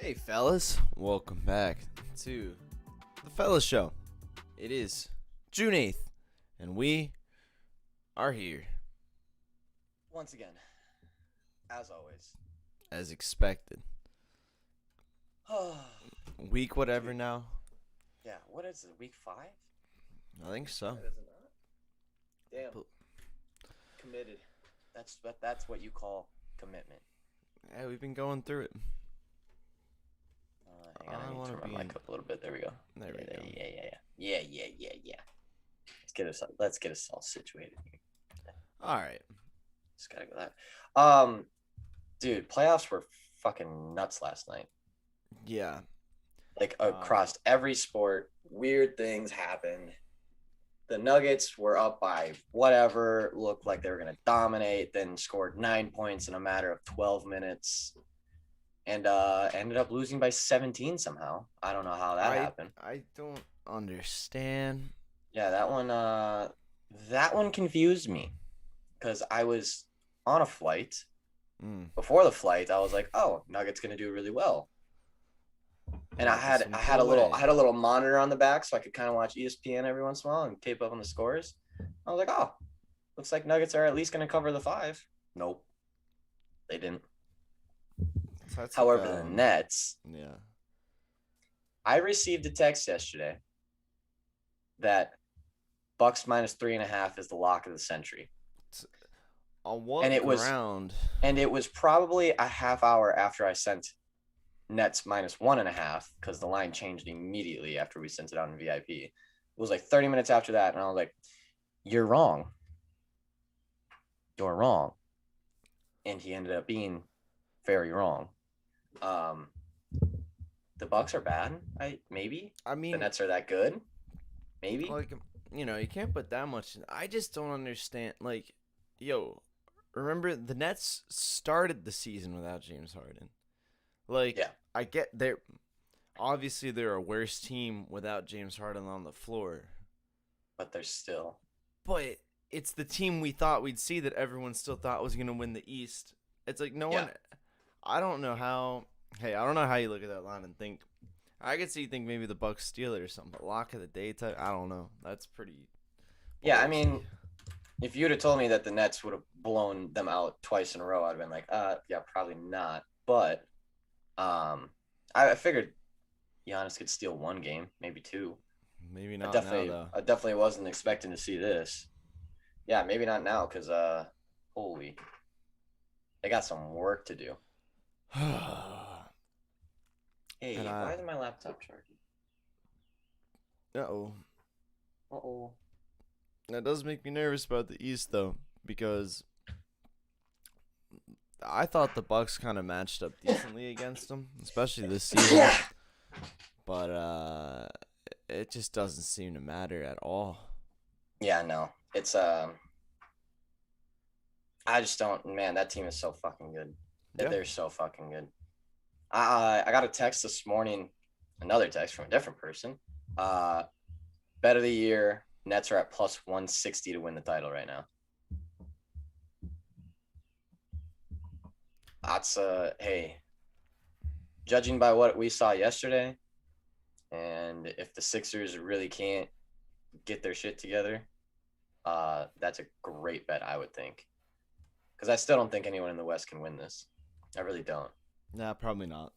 Hey fellas, welcome back to the Fellas Show. It is June 8th, and we are here, Once again, as always. as expected. yeah, Week whatever now? what is it, week 5? I think so. Is it not? Damn. Committed. That's what you call commitment. Yeah, we've been going through it. Hang on, I need to turn my mic up a little bit. There we go. There we go. Yeah. Let's get us all situated here. All right. Just gotta go that. Dude, playoffs were fucking nuts last night. Yeah. Like across every sport, weird things happened. The Nuggets were up by whatever, looked like they were going to dominate, then scored 9 points in a matter of 12 minutes and ended up losing by 17 somehow. I don't know how that happened. I don't understand. Yeah, that one confused me because I was on a flight. Before the flight, I was like, "Oh, Nuggets going to do really well." And I had a little monitor on the back so I could kind of watch ESPN every once in a while and tape up on the scores. I was like, oh, looks like Nuggets are at least going to cover the 5. Nope, they didn't. However, the Nets. Yeah. I received a text yesterday that Bucks minus 3.5 is the lock of the century. On what ground? And it was probably a half hour after I sent Nets minus 1.5 because the line changed immediately after we sent it out in VIP. It was like 30 minutes after that, and I was like, "You're wrong. You're wrong." And he ended up being very wrong. The Bucks are bad. I mean, the Nets are that good. Maybe. Like, you can't put that much in. I just don't understand. Like, remember the Nets started the season without James Harden. Like, yeah. I get obviously they're a worse team without James Harden on the floor. But they're still. But it's the team we thought we'd see that everyone still thought was going to win the East. It's like one. I don't know how. Hey, I don't know how you look at that line and think. I could see you think maybe the Bucks steal it or something, but lock of the day type. I don't know. That's pretty. Yeah, I mean, if you'd have told me that the Nets would have blown them out twice in a row, I'd have been like, yeah, probably not. But I figured Giannis could steal 1 game, maybe 2. Maybe not now, though. I definitely wasn't expecting to see this. Yeah, maybe not now because, holy, they got some work to do. Hey, why isn't my laptop charging? Uh-oh. That does make me nervous about the East, though, because I thought the Bucks kind of matched up decently against them, especially this season. But it just doesn't seem to matter at all. Yeah, no. It's I just don't. Man, that team is so fucking good. Yeah. They're so fucking good. I got a text this morning, another text from a different person. Bet of the year, Nets are at plus 160 to win the title right now. That's hey, judging by what we saw yesterday, and if the Sixers really can't get their shit together, that's a great bet, I would think. Because I still don't think anyone in the West can win this. I really don't. Nah, probably not.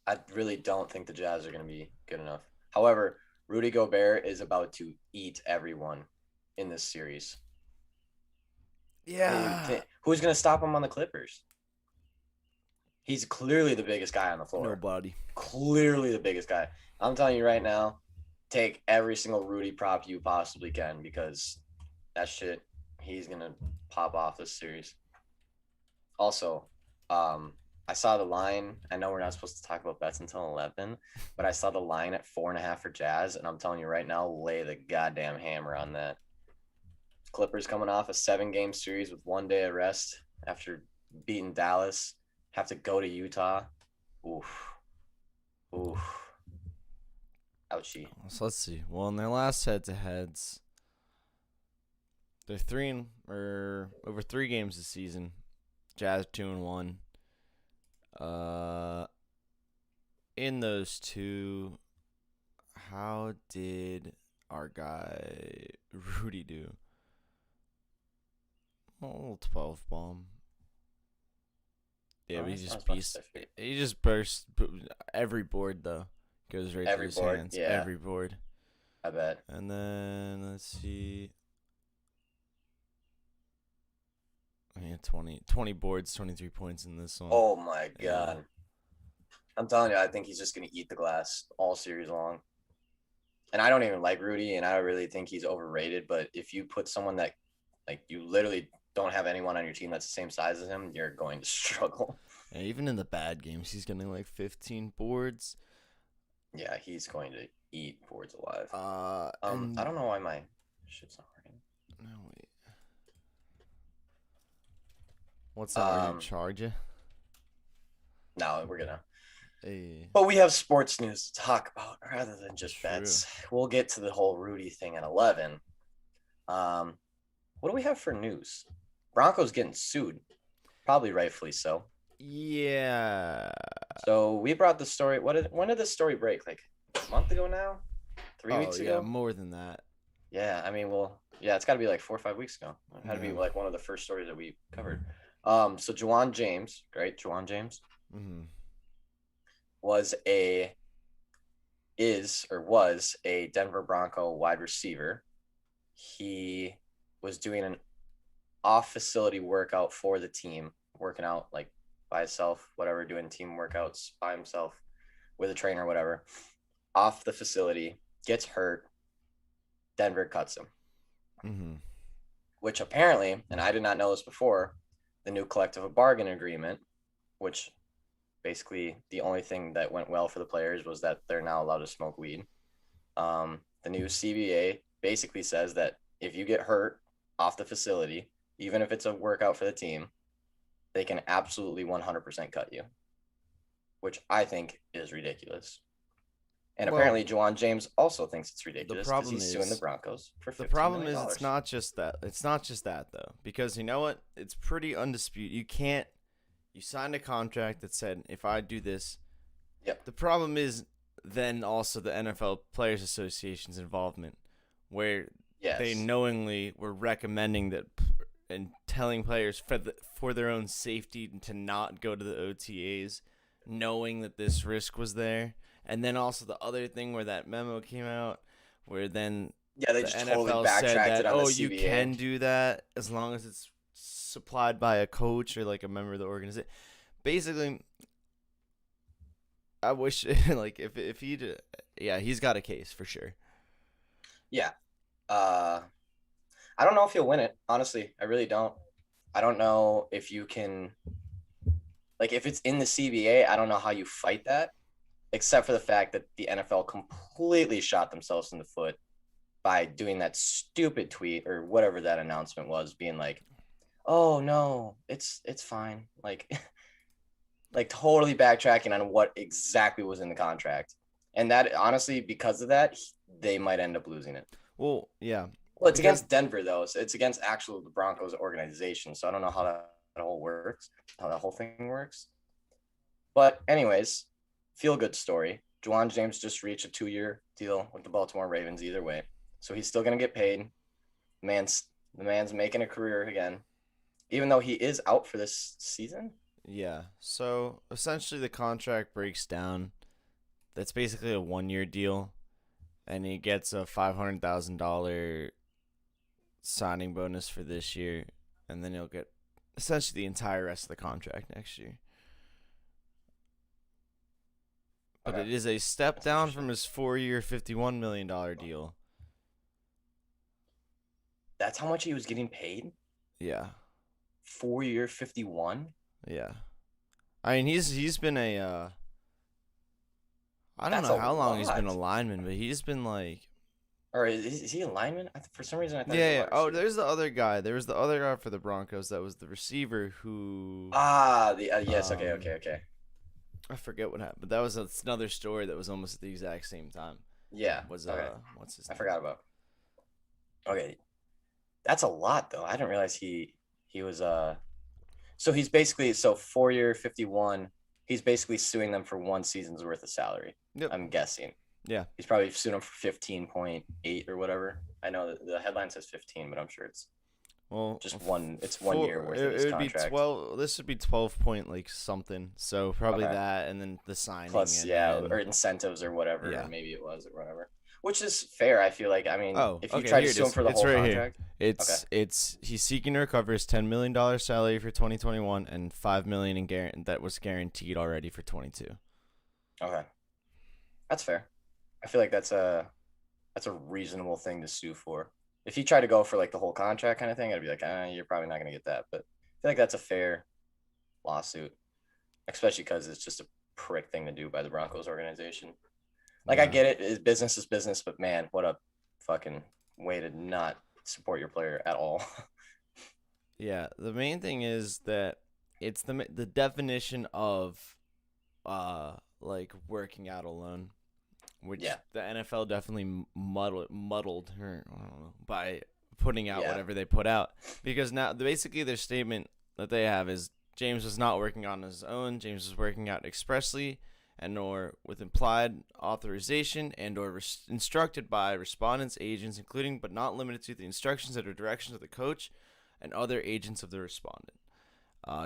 I really don't think the Jazz are going to be good enough. However, Rudy Gobert is about to eat everyone in this series. Yeah. Who's going to stop him on the Clippers? He's clearly the biggest guy on the floor. Nobody. Clearly the biggest guy. I'm telling you right now, take every single Rudy prop you possibly can because that shit, he's going to pop off this series. Also, I saw the line. I know we're not supposed to talk about bets until 11, but I saw the line at 4.5 for Jazz, and I'm telling you right now, lay the goddamn hammer on that. Clippers coming off a 7-game series with 1 day of rest after beating Dallas, have to go to Utah. Oof. Ouchie. So let's see. Well, in their last head-to-heads, they're over 3 games this season. Jazz 2-1. in those two, how did our guy Rudy do? Oh, 12 bomb. Yeah, but he just burst every board though. Goes right through his hands. Yeah. Every board. I bet. And then let's see. Yeah, 20 boards, 23 points in this one. Oh my god. I'm telling you, I think he's just gonna eat the glass all series long. And I don't even like Rudy, and I really think he's overrated. But if you put someone that, like, you literally don't have anyone on your team that's the same size as him, you're going to struggle. Yeah, even in the bad games, he's getting like 15 boards. Yeah, he's going to eat boards alive. I don't know why my shit's not working. No, wait. What's that? We're gonna charge you? No, we're gonna. Hey. But we have sports news to talk about rather than just bets. We'll get to the whole Rudy thing at 11. What do we have for news? Broncos getting sued, probably rightfully so. Yeah. So we brought the story. When did this story break? Like a month ago now? 3 weeks ago? Yeah, more than that. Yeah, I mean, it's got to be like 4 or 5 weeks ago. It had to be like one of the first stories that we covered. So Juwan James, right? Juwan James was a Denver Bronco wide receiver. He was doing an off-facility workout for the team, working out like by himself, whatever, doing team workouts by himself with a trainer, whatever. Off the facility, gets hurt. Denver cuts him. Which apparently, and I did not know this before, the new collective bargain agreement, which basically the only thing that went well for the players was that they're now allowed to smoke weed. The new CBA basically says that if you get hurt off the facility, even if it's a workout for the team, they can absolutely 100% cut you, which I think is ridiculous. And apparently, Juwan James also thinks it's ridiculous because he's suing the Broncos for $15 million. The problem is it's not just that. It's not just that, though, because you know what? It's pretty undisputed. You signed a contract that said, if I do this. Yep. The problem is then also the NFL Players Association's involvement, where they knowingly were recommending that and telling players for their own safety to not go to the OTAs, knowing that this risk was there. And then also the other thing where that memo came out, where then they just NFL totally backtracked said that, you can do that as long as it's supplied by a coach or like a member of the organization. Basically, I wish like if he did, he's got a case for sure. Yeah. I don't know if he'll win it. Honestly, I really don't. I don't know if you can, like, if it's in the CBA, I don't know how you fight that, except for the fact that the NFL completely shot themselves in the foot by doing that stupid tweet or whatever that announcement was, being like, oh no, it's fine. Like totally backtracking on what exactly was in the contract. And that, honestly, because of that, they might end up losing it. Well, yeah. Well, it's against Denver, though. So it's against the Broncos organization. So I don't know how that whole thing works. But anyways, feel good story. Juwan James just reached a 2-year deal with the Baltimore Ravens either way. So he's still going to get paid. The man's making a career again, even though he is out for this season. Yeah. So essentially the contract breaks down. That's basically a 1-year deal. And he gets a $500,000 signing bonus for this year, and then he'll get essentially the entire rest of the contract next year. But it is a step down from his 4-year, $51 million deal. That's how much he was getting paid? Yeah. 4-year, 51? Yeah. I mean, he's been a I don't know how long he's been a lineman, but he's been like. Or is he a lineman? For some reason, I thought. Yeah. Oh, there's the other guy. There was the other guy for the Broncos that was the receiver who. Yes. Okay. I forget what happened, but that was another story that was almost at the exact same time. Yeah. What's his name? I forgot about. Okay, that's a lot though. I didn't realize he was So he's basically 4-year, 51. he's basically suing them for 1 season's worth of salary. Yep. I'm guessing. Yeah. He's probably suing them for 15.8 or whatever. I know that the headline says 15, but I'm sure it's just one. It's 1 year worth of his contract. This would be 12 point like something. So probably that, and then the signing plus or incentives or whatever. Yeah. Or maybe it was or whatever. Which is fair, I feel like. I mean, if you okay, try to sue him for the whole contract, it's he's seeking to recover his $10 million salary for 2021 and $5 million that was guaranteed already for 22. Okay, that's fair. I feel like that's a reasonable thing to sue for. If you try to go for like the whole contract kind of thing, I'd be like, you're probably not gonna get that. But I feel like that's a fair lawsuit, especially because it's just a prick thing to do by the Broncos organization. Like, I get it. Business is business, but man, what a fucking way to not support your player at all. Yeah, the main thing is that it's the definition of like working out alone, which the NFL definitely muddled her, I don't know, by putting out whatever they put out. Because now basically their statement that they have is James was not working on his own. James was working out expressly and or with implied authorization and or instructed by respondents' agents, including but not limited to the instructions and or directions of the coach and other agents of the respondent.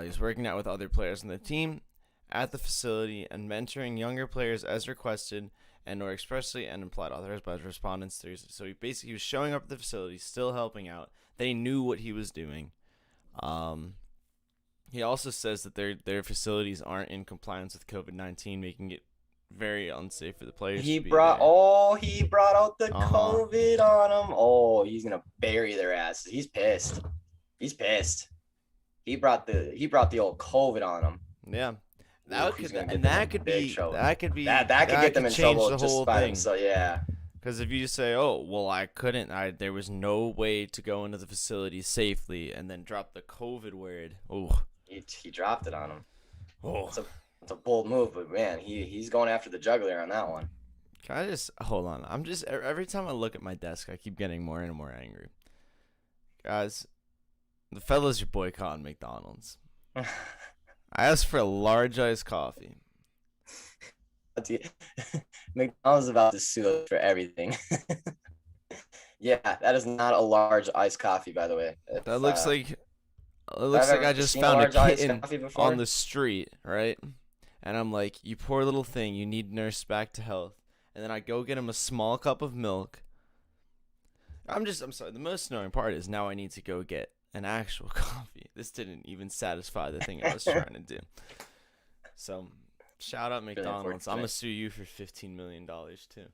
He's working out with other players on the team at the facility and mentoring younger players as requested and or expressly and implied authorized by the respondents. So he was showing up at the facility, still helping out. They knew what he was doing. He also says that their facilities aren't in compliance with COVID-19, making it very unsafe for the players. He brought out the COVID on them. Oh, he's gonna bury their asses. He's pissed. He brought the old COVID on them. Yeah, that could get them in trouble just by themselves. Yeah. Because if you just say, "Oh, well, I couldn't. There was no way to go into the facility safely," and then drop the COVID word, oh. He dropped it on him. Oh, it's a bold move, but man, he's going after the jugular on that one. Can I just hold on? I'm just every time I look at my desk, I keep getting more and more angry. Guys, the fellas are boycotting McDonald's. I asked for a large iced coffee. McDonald's is about to sue us for everything. Yeah, that is not a large iced coffee, by the way. That looks like. It looks like I just found a kitten on the street, right? And I'm like, you poor little thing, you need nurse back to health. And then I go get him a small cup of milk. I'm sorry, the most annoying part is now I need to go get an actual coffee. This didn't even satisfy the thing I was trying to do. So, shout out McDonald's. I'm going to sue you for $15 million too.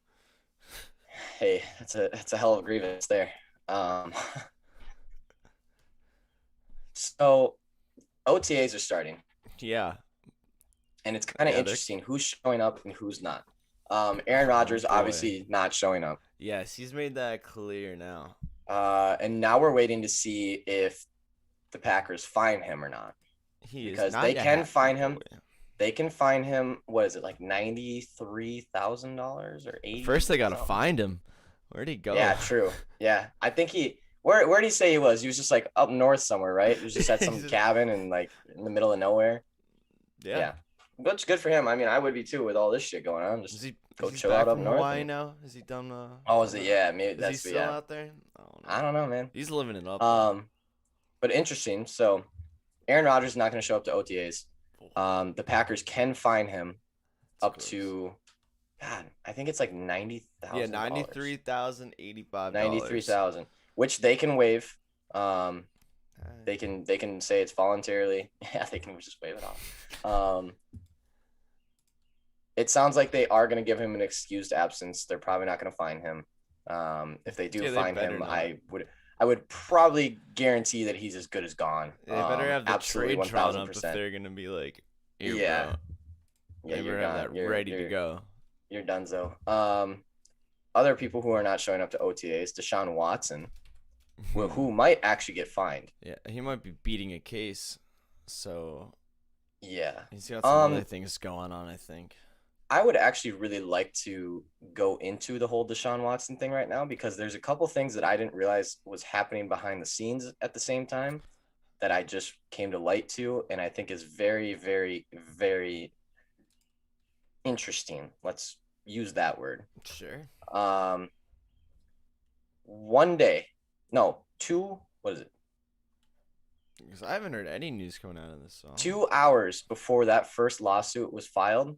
Hey, that's a hell of a grievance there. So, OTAs are starting. Yeah. And it's kind of interesting who's showing up and who's not. Aaron Rodgers obviously not showing up. Yes, he's made that clear now. And now we're waiting to see if the Packers fine him or not. Because they can fine him. They can fine him. What is it, like $93,000 or $80,000? First, they gotta find him. Where'd he go? Yeah, true. Yeah, I think Where did he say he was? He was just like up north somewhere, right? He was just at some cabin and like in the middle of nowhere. Yeah. But good for him. I mean, I would be too with all this shit going on. Just go chill out up north. Hawaii now? Is he done? Is it? Yeah, maybe that's he still out there? I don't know, man. He's living it up. But interesting. So, Aaron Rodgers is not going to show up to OTAs. The Packers can fine him up to, God, I think it's like $90,000. Yeah, $93,085. $93,000, which they can waive. They can say it's voluntarily. Yeah, they can just waive it off. It sounds like they are going to give him an excused absence. They're probably not going to fine him. If they do fine him, not. I would probably guarantee that he's as good as gone. They better have the trade drawn up if they're going to be like, yeah, you're have that ready to go. You're donezo. Other people who are not showing up to OTAs, Deshaun Watson, who might actually get fined. Yeah, he might be beating a case. So yeah, he's got some other things going on, I think. I would actually really like to go into the whole Deshaun Watson thing right now because there's a couple things that I didn't realize was happening behind the scenes at the same time that I just came to light to, and I think is very, very, very interesting. Let's use that word. Sure. 1 day, no, 2. What is it? Because I haven't heard any news coming out of this song. 2 hours before that first lawsuit was filed,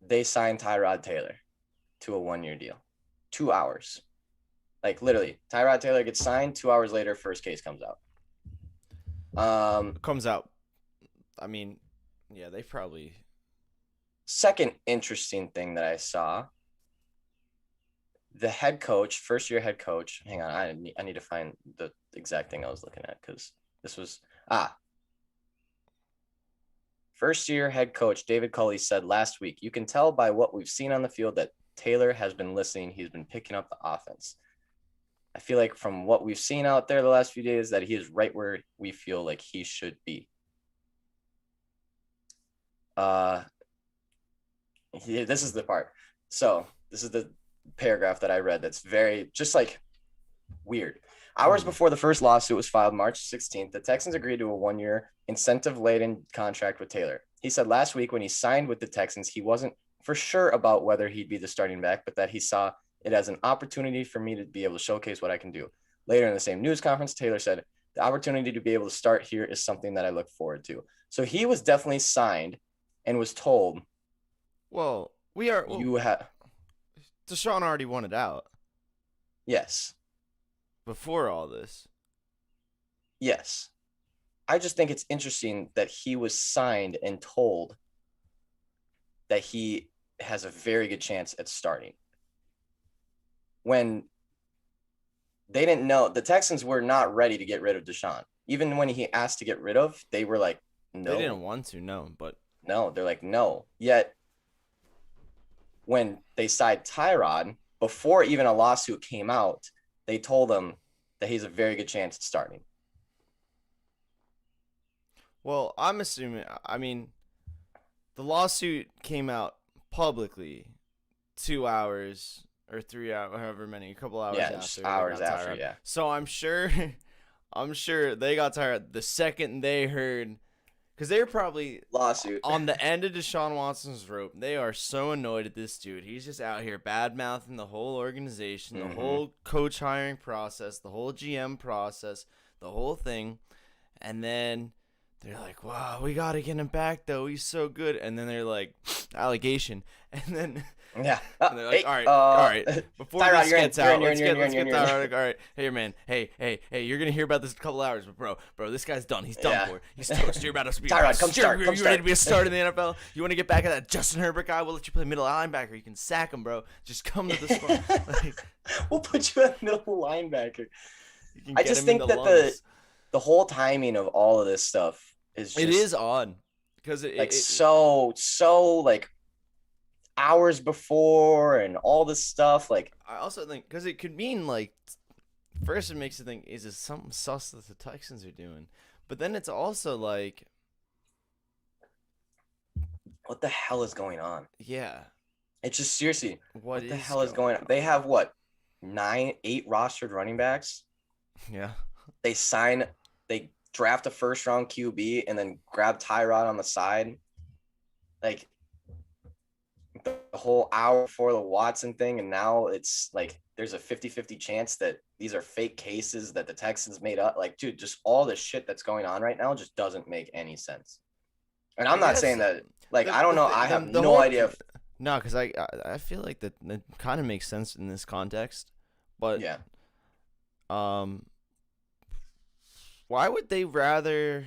they signed Tyrone Taylor to a 1-year deal. 2 hours. Like, literally, Tyrone Taylor gets signed. 2 hours later, first case comes out. Comes out. I mean, yeah, they probably. Second interesting thing that I saw, the head coach, first-year head coach. Hang on, I need to find the exact thing I was looking at because this was first-year head coach David Culley said last week, "You can tell by what we've seen on the field that Taylor has been listening. He's been picking up the offense." I feel like from what we've seen out there the last few days that he is right where we feel like he should be. This is the part. So this is the paragraph that I read that's very just like weird. Hours before the first lawsuit was filed, March 16th, the Texans agreed to a 1-year incentive-laden contract with Taylor. He said last week when he signed with the Texans, he wasn't for sure about whether he'd be the starting back, but that he saw it as an opportunity for me to be able to showcase what I can do. Later in the same news conference, Taylor said, "The opportunity to be able to start here is something that I look forward to." So he was definitely signed and was told, well, Deshaun already wanted out. Yes. Before all this. Yes. I just think it's interesting that he was signed and told that he has a very good chance at starting. When they didn't know, the Texans were not ready to get rid of Deshaun. Even when he asked to get rid of, they were like, no. They didn't want to, no, but. No, they're like, no. Yet, when they signed Tyrone, before even a lawsuit came out, they told him that he's a very good chance at starting. Well, I'm assuming, I mean, the lawsuit came out publicly 2 hours or 3 hours, however many, a couple hours after. Hours after, yeah. So I'm sure they got tired the second they heard, because they were probably lawsuit on the end of Deshaun Watson's rope. They are so annoyed at this dude. He's just out here bad-mouthing the whole organization, the whole coach hiring process, the whole GM process, the whole thing. And then they're like, wow, we got to get him back, though. He's so good. And then they're like, allegation. And then yeah. And they're like, all right. Before Tyrone, this gets out, let's get Tyrone. All right. Hey, man. Hey, you're going to hear about this in a couple hours. But, bro, this guy's done. He's done for. He's toast. You're about to be Tyrone, come start. You ready to be a starter in the NFL? You want to get back at that Justin Herbert guy? We'll let you play middle linebacker. You can sack him, bro. Just come to the spot. We'll put you at middle linebacker. I just think that the whole timing of all of this stuff is just, it is odd because so like hours before and all this stuff. Like, I also think because it could mean like, first it makes you think, is it something sus that the Texans are doing? But then it's also like, what the hell is going on? Yeah, it's just seriously, what the hell is going on? They have what, 8 rostered running backs? Yeah, they draft a first-round QB and then grab Tyrod on the side. Like, the whole hour before the Watson thing, and now it's like there's a 50-50 chance that these are fake cases that the Texans made up. Like, dude, just all this shit that's going on right now just doesn't make any sense. And I'm not saying that, like, I don't know. I have no idea. No, because I feel like that kind of makes sense in this context. But, yeah. Why would they rather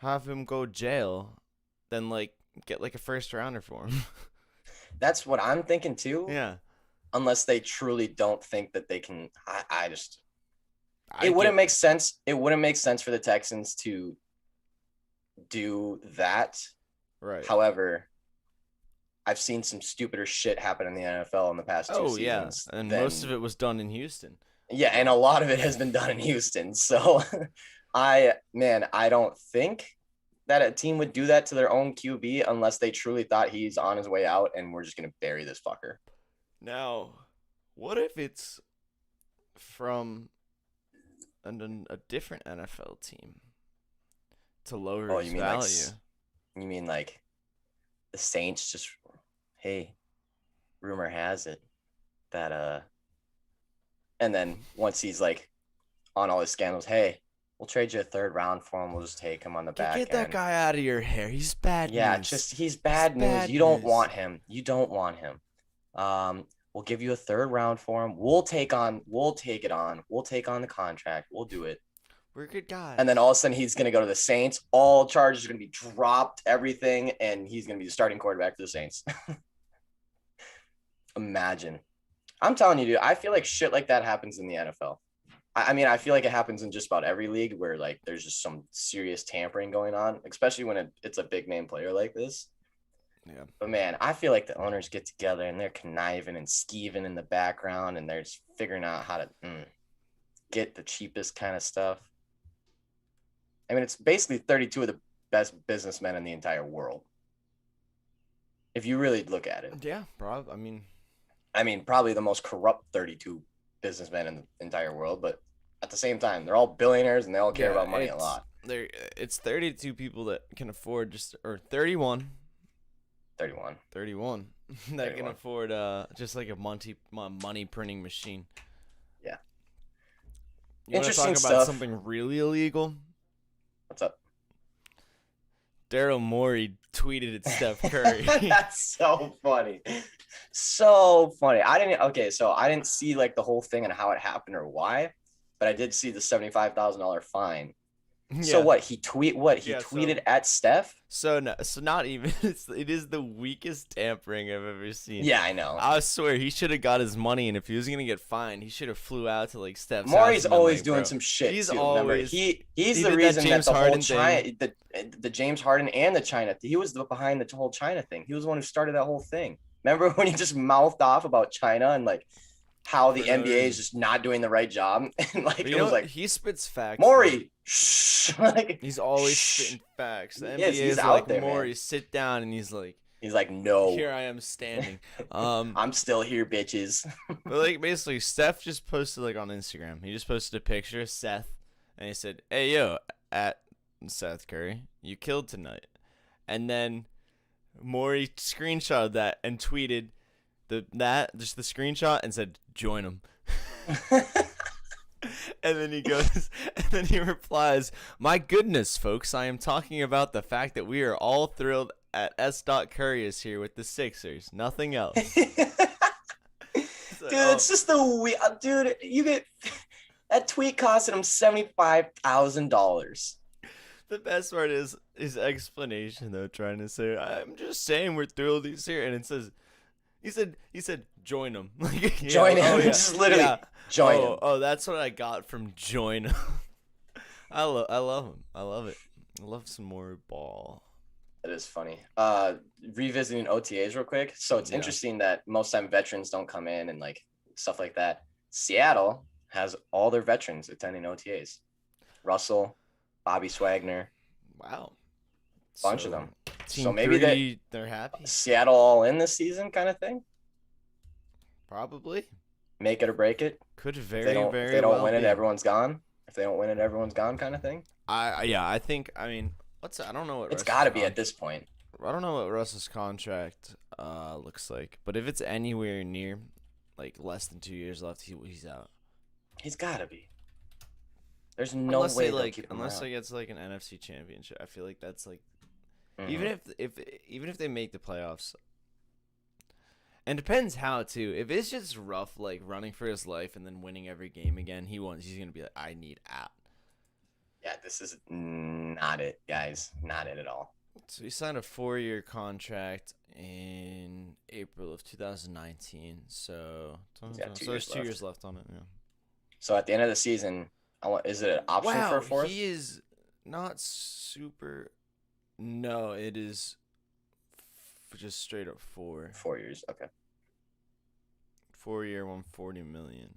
have him go jail than, like, get, like, a first rounder for him? That's what I'm thinking, too. Yeah. Unless they truly don't think that they can. It wouldn't make sense. It wouldn't make sense for the Texans to do that. Right. However, I've seen some stupider shit happen in the NFL in the past 2 seasons. Yeah. And most of it was done in Houston. Yeah, and a lot of it has been done in Houston. So, I don't think that a team would do that to their own QB unless they truly thought he's on his way out and we're just going to bury this fucker. Now, what if it's from a different NFL team to lower his value? You mean like the Saints just, hey, rumor has it that and then once he's like on all his scandals, hey, we'll trade you a 3rd round for him. We'll just take him on the back end. Get that guy out of your hair. He's bad news. Yeah, he's bad news. You don't want him. You don't want him. We'll give you a 3rd round for him. We'll take it on. We'll take on the contract. We'll do it. We're good guys. And then all of a sudden he's going to go to the Saints. All charges are going to be dropped, everything, and he's going to be the starting quarterback for the Saints. Imagine. I'm telling you, dude, I feel like shit like that happens in the NFL. I mean, I feel like it happens in just about every league where, like, there's just some serious tampering going on, especially when it's a big name player like this. Yeah. But, man, I feel like the owners get together and they're conniving and skeeving in the background, and they're just figuring out how to get the cheapest kind of stuff. I mean, it's basically 32 of the best businessmen in the entire world, if you really look at it. Yeah, probably. I mean, probably the most corrupt 32 businessmen in the entire world, but at the same time, they're all billionaires and they all care about money a lot. It's 32 people that can afford 31 that can afford just like a money printing machine. Yeah. You want to talk about something really illegal? What's up? Darryl Mori tweeted at Steph Curry. That's so funny. So funny. I didn't see like the whole thing and how it happened or why, but I did see the $75,000 fine. Yeah. So what? He tweeted at Steph? So not even. It is the weakest tampering I've ever seen. Yeah, I know. I swear he should have got his money, and if he was gonna get fined, he should have flew out to like Steph's Maury's house always doing some shit. He's too, always. He's the reason that the whole China, the James Harden and the China. He was behind the whole China thing. He was the one who started that whole thing. Remember when he just mouthed off about China and like how the NBA is just not doing the right job, and like it was like he spits facts. Maury, shh, like he's always spitting facts. The NBA he's is out like, there, Maury, man. Sit down, and he's like, no, here I am standing. I'm still here, bitches. But like basically, Steph just posted like on Instagram. He just posted a picture of Seth, and he said, "Hey yo, at Seth Curry, you killed tonight," and then Maury screenshotted that and tweeted just the screenshot and said, "Join him." And then he replies, "My goodness, folks, I am talking about the fact that we are all thrilled at S. Curry is here with the Sixers. Nothing else." It's just dude, you get that tweet costed him $75,000. The best part is his explanation though, trying to say, "I'm just saying we're thrilled he's here," and it says, he said, "Join him." Like, join him. Just literally join him. Oh, that's what I got from join him. I love him. I love it. I love some more ball. That is funny. Revisiting OTAs real quick. So it's interesting that most time veterans don't come in and like stuff like that. Seattle has all their veterans attending OTAs. Russell, Bobby Swagner. Wow. Bunch of them. Team so maybe they're happy. Seattle all in this season kind of thing. Probably. Make it or break it. Could If they don't win it, everyone's gone. If they don't win it, everyone's gone kind of thing. I think, I mean, I don't know what it's got to be at this point. I don't know what Russ's contract looks like, but if it's anywhere near like less than 2 years left, he's out. He's got to be. There's no way unless he gets like an NFC championship. I feel like that's like even if they make the playoffs. And depends how too. If it's just rough, like running for his life and then winning every game again, he's gonna be like, I need out. Yeah, this is not it, guys. Not it at all. So he signed a 4-year contract in April of 2019. So there's 2 years left on it. Yeah. So at the end of the season, is it an option for a fourth? He is not super. No, it is just straight up 4. 4 years, okay. 4-year, $140 million.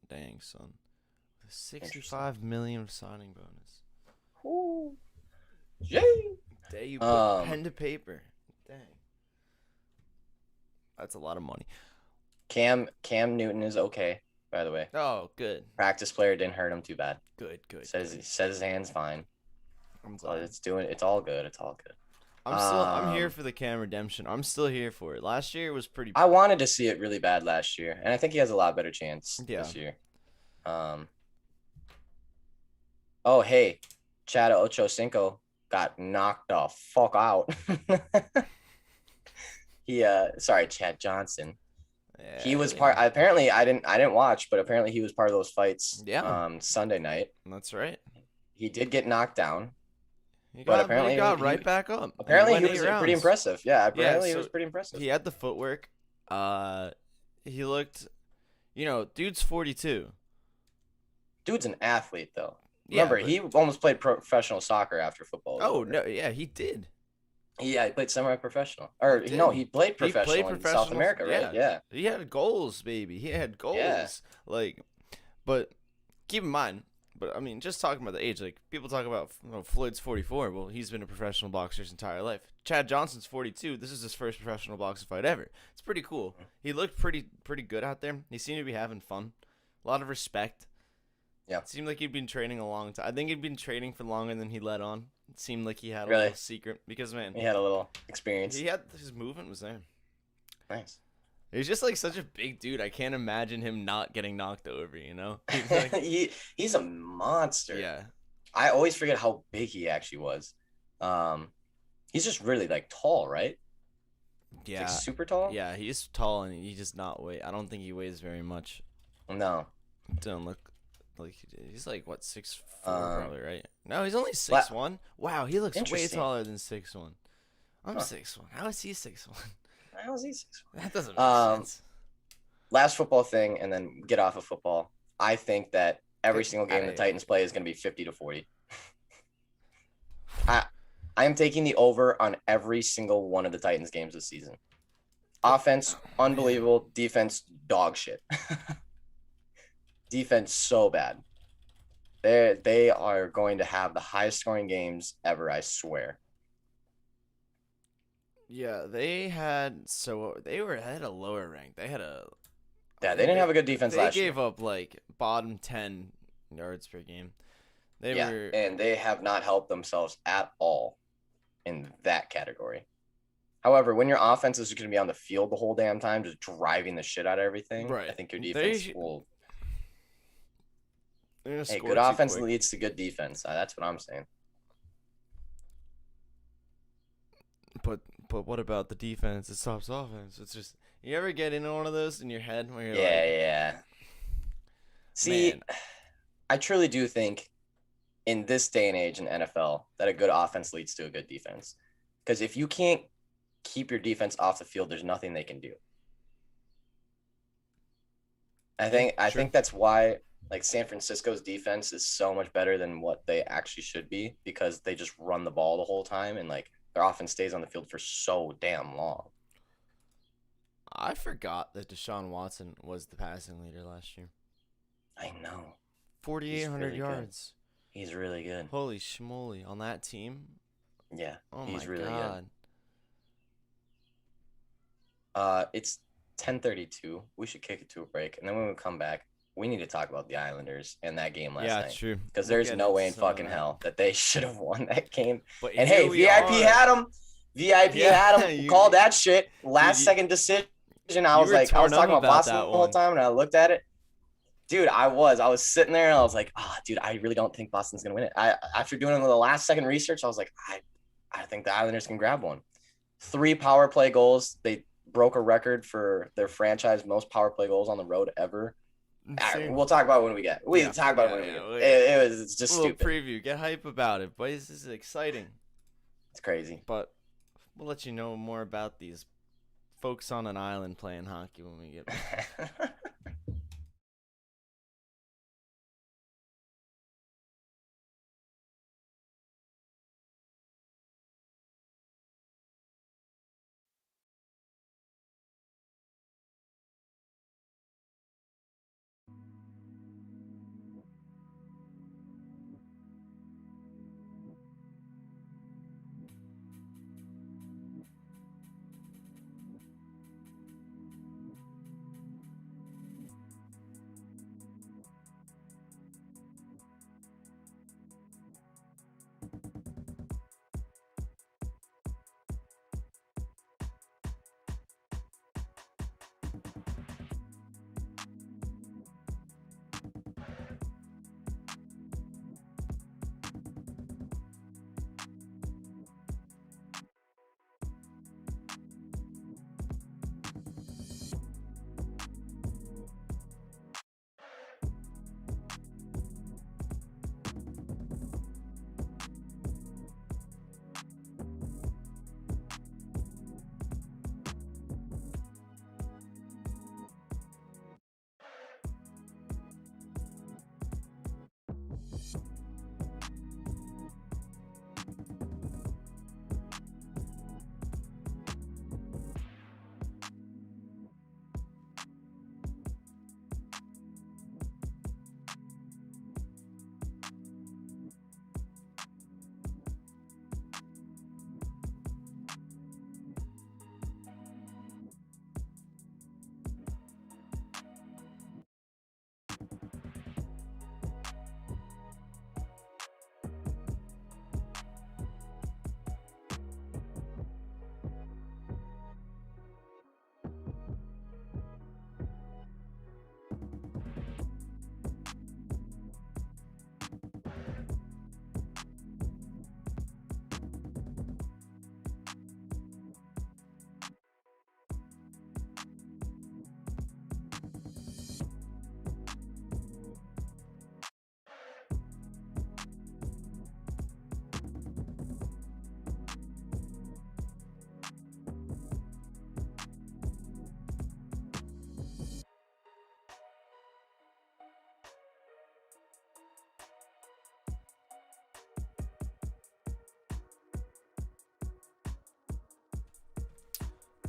Dang, son. $65 million of signing bonus. Ooh. Yay! Day you put pen to paper. Dang. That's a lot of money. Cam Newton is okay, by the way. Oh, good. Practice player didn't hurt him too bad. Good. Says his hand's fine. I'm glad. It's all good. It's all good. I'm here for the Cam redemption. I'm still here for it. Last year was pretty. I wanted to see it really bad last year, and I think he has a lot better chance this year. Oh, hey, Chad Ochocinco got knocked the fuck out. Sorry, Chad Johnson. Yeah, he was part. Apparently, I didn't watch, but apparently he was part of those fights. Yeah. Sunday night. That's right. He did get knocked down. But apparently he got right back up. Apparently he was pretty impressive. Yeah, apparently he was pretty impressive. He had the footwork. He looked, dude's 42. Dude's an athlete, though. Remember, he almost played professional soccer after football. Oh, no, yeah, he did. Yeah, he played semi-professional. Or, no, he played professional in South America, right? Yeah. He had goals, baby. He had goals. Yeah. But keep in mind, just talking about the age, people talk about Floyd's 44. Well, he's been a professional boxer his entire life. Chad Johnson's 42. This is his first professional boxing fight ever. It's pretty cool. He looked pretty good out there. He seemed to be having fun. A lot of respect. Yeah. It seemed like he'd been training a long time. I think he'd been training for longer than he let on. It seemed like he had a little secret because, man. He had a little experience. His movement was there. Nice. He's just such a big dude. I can't imagine him not getting knocked over, He's a monster. Yeah. I always forget how big he actually was. He's just really tall, right? Yeah. Super tall? Yeah, he's tall and he does not weigh. I don't think he weighs very much. No. Don't look like he's 6'4", probably, right? No, he's only 6'1". Wow, he looks way taller than 6'1". I'm 6'1". How is he 6'1"? How is he 6'1"? That doesn't make sense. Last football thing, and then get off of football. I think that every single game the Titans play is going to be 50-40. I am taking the over on every single one of the Titans games this season. Offense, unbelievable. Defense, dog shit. Defense, so bad. They are going to have the highest scoring games ever, I swear. Yeah, they had a lower rank. They didn't have a good defense last year. They gave up bottom 10 yards per game. And they have not helped themselves at all in that category. However, when your offense is going to be on the field the whole damn time, just driving the shit out of everything, right. I think your defense will. Hey, good offense leads to good defense. That's what I'm saying. But what about the defense? It stops offense. It's just, you ever get into one of those in your head where you're yeah. See, man. I truly do think in this day and age in NFL that a good offense leads to a good defense. Because if you can't keep your defense off the field, there's nothing they can do. I think that's why San Francisco's defense is so much better than what they actually should be, because they just run the ball the whole time and their offense stays on the field for so damn long. I forgot that Deshaun Watson was the passing leader last year. I know. 4,800 yards. Good. He's really good. Holy schmoly. On that team? Yeah. Oh, he's my really God. Good. It's 10:32. We should kick it to a break. And then when we come back, we need to talk about the Islanders and that game last night. Yeah, true. Because there's no way in fucking hell that they should have won that game. And hey, VIP had them. VIP had them. Called that shit. Last second decision. I was talking about Boston the whole time, and I looked at it. Dude, I was sitting there, and I was like, dude, I really don't think Boston's going to win it. After doing the last second research, I was like, I think the Islanders can grab one. 3 power play goals. They broke a record for their franchise most power play goals on the road ever. Right, we'll talk about it when we get. Talk about it when we get. It's just stupid. Preview. Get hype about it, boys. This is exciting. It's crazy. But we'll let you know more about these folks on an island playing hockey when we get back.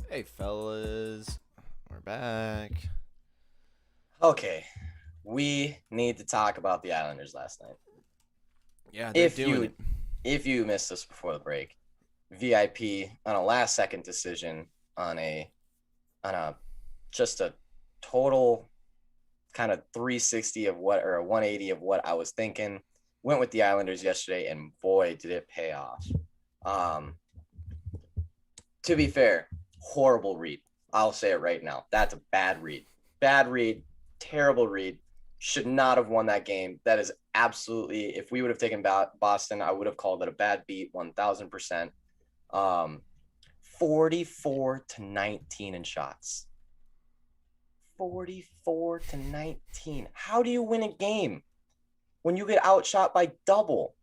Hey, fellas. We're back. Okay, we need to talk about the Islanders last night. Yeah, they're doing it. If you missed us before the break, VIP on a last-second decision on a just a total kind of 360 of what, or a 180 of what I was thinking. Went with the Islanders yesterday, and boy, did it pay off. To be fair, horrible read. I'll say it right now. That's a bad read. Bad read. Terrible read. Should not have won that game. That is absolutely, if we would have taken Boston, I would have called it a bad beat, 1,000%. 44-19 in shots. 44-19. How do you win a game when you get outshot by double?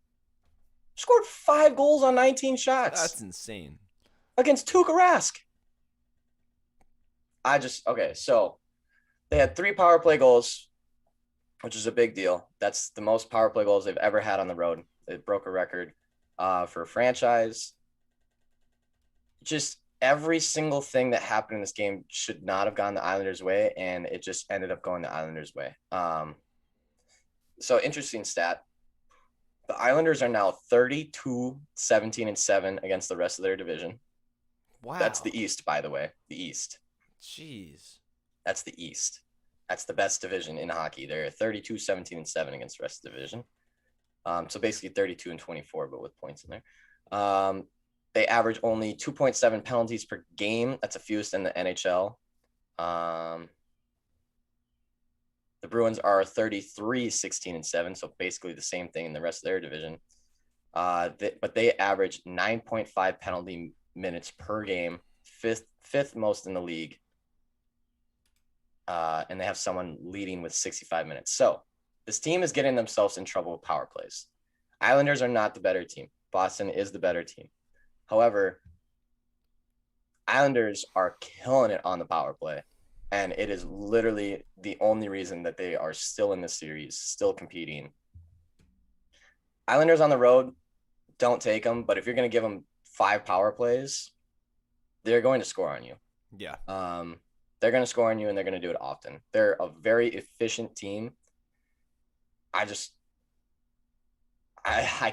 Scored 5 goals on 19 shots. That's insane. Against Tuukka Rask. So they had 3 power play goals, which is a big deal. That's the most power play goals they've ever had on the road. It broke a record for a franchise. Just every single thing that happened in this game should not have gone the Islanders' way, and it just ended up going the Islanders' way. So interesting stat. The Islanders are now 32-17-7 against the rest of their division. Wow. That's the East, by the way. The East. Jeez. That's the East. That's the best division in hockey. They're 32-17-7 against the rest of the division. So basically 32-24, but with points in there. They average only 2.7 penalties per game. That's the fewest in the NHL. The Bruins are 33-16-7, so basically the same thing in the rest of their division. But they average 9.5 penalty minutes per game, fifth most in the league. And they have someone leading with 65 minutes. So this team is getting themselves in trouble with power plays. Islanders are not the better team. Boston is the better team. However, Islanders are killing it on the power play. And it is literally the only reason that they are still in the series, still competing. Islanders on the road, don't take them. But if you're going to give them 5 power plays, they're going to score on you. Yeah. They're going to score on you, and they're going to do it often. They're a very efficient team. I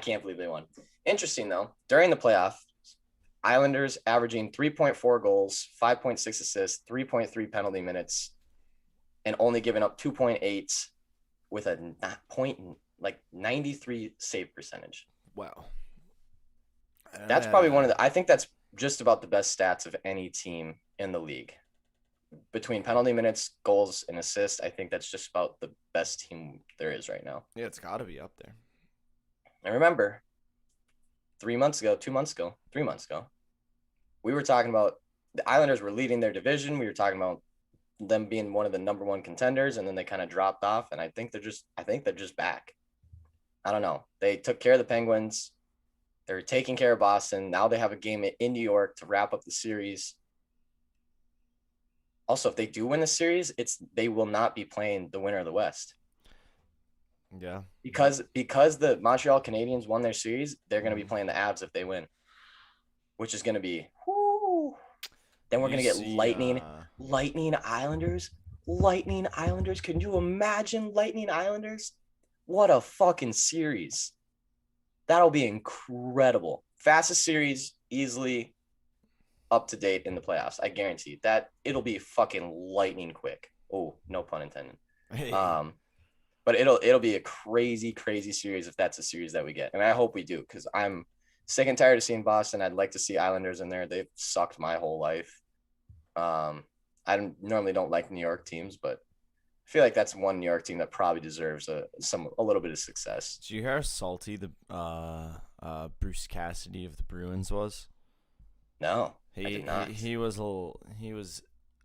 can't believe they won. Interesting, though. During the playoffs, Islanders averaging 3.4 goals, 5.6 assists, 3.3 penalty minutes, and only giving up 2.8 with a 93 save percentage. Wow. That's probably I think that's just about the best stats of any team in the league. Between penalty minutes, goals, and assists, I think that's just about the best team there is right now. Yeah, it's got to be up there. And remember, 3 months ago, we were talking about the Islanders were leading their division. We were talking about them being one of the number 1 contenders, and then they kind of dropped off. And I think they're just back. I don't know. They took care of the Penguins. They're taking care of Boston. Now they have a game in New York to wrap up the series. Also, if they do win the series, they will not be playing the winner of the West. Yeah. Because the Montreal Canadiens won their series, they're going to be playing the Avs if they win, which is going to be whoo. Then we're going to get Lightning Islanders. Lightning Islanders. Can you imagine Lightning Islanders? What a fucking series. That'll be incredible. Fastest series, easily up to date in the playoffs. I guarantee that it'll be fucking lightning quick. Oh, no pun intended. Hey. But it'll be a crazy, crazy series if that's a series that we get. And I hope we do, because I'm sick and tired of seeing Boston. I'd like to see Islanders in there. They've sucked my whole life. I normally don't like New York teams, but I feel like that's one New York team that probably deserves a little bit of success. Did you hear how salty the Bruce Cassidy of the Bruins was? No, I did not. He was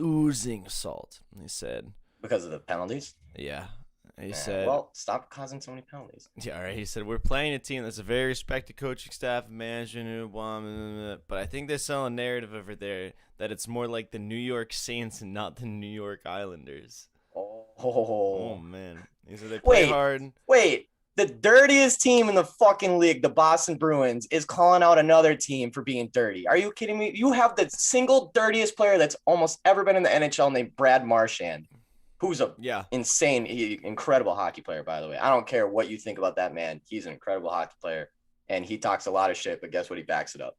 oozing salt. He said because of the penalties. Yeah. He said, well, stop causing so many penalties. Yeah, all right. He said, we're playing a team that's a very respected coaching staff and management, but I think they sell a narrative over there that it's more like the New York Saints and not the New York Islanders. Oh man. He said they play hard. Wait. The dirtiest team in the fucking league, the Boston Bruins, is calling out another team for being dirty. Are you kidding me? You have the single dirtiest player that's almost ever been in the NHL named Brad Marchand, who's a incredible hockey player, by the way. I don't care what you think about that man. He's an incredible hockey player, and he talks a lot of shit, but guess what? He backs it up.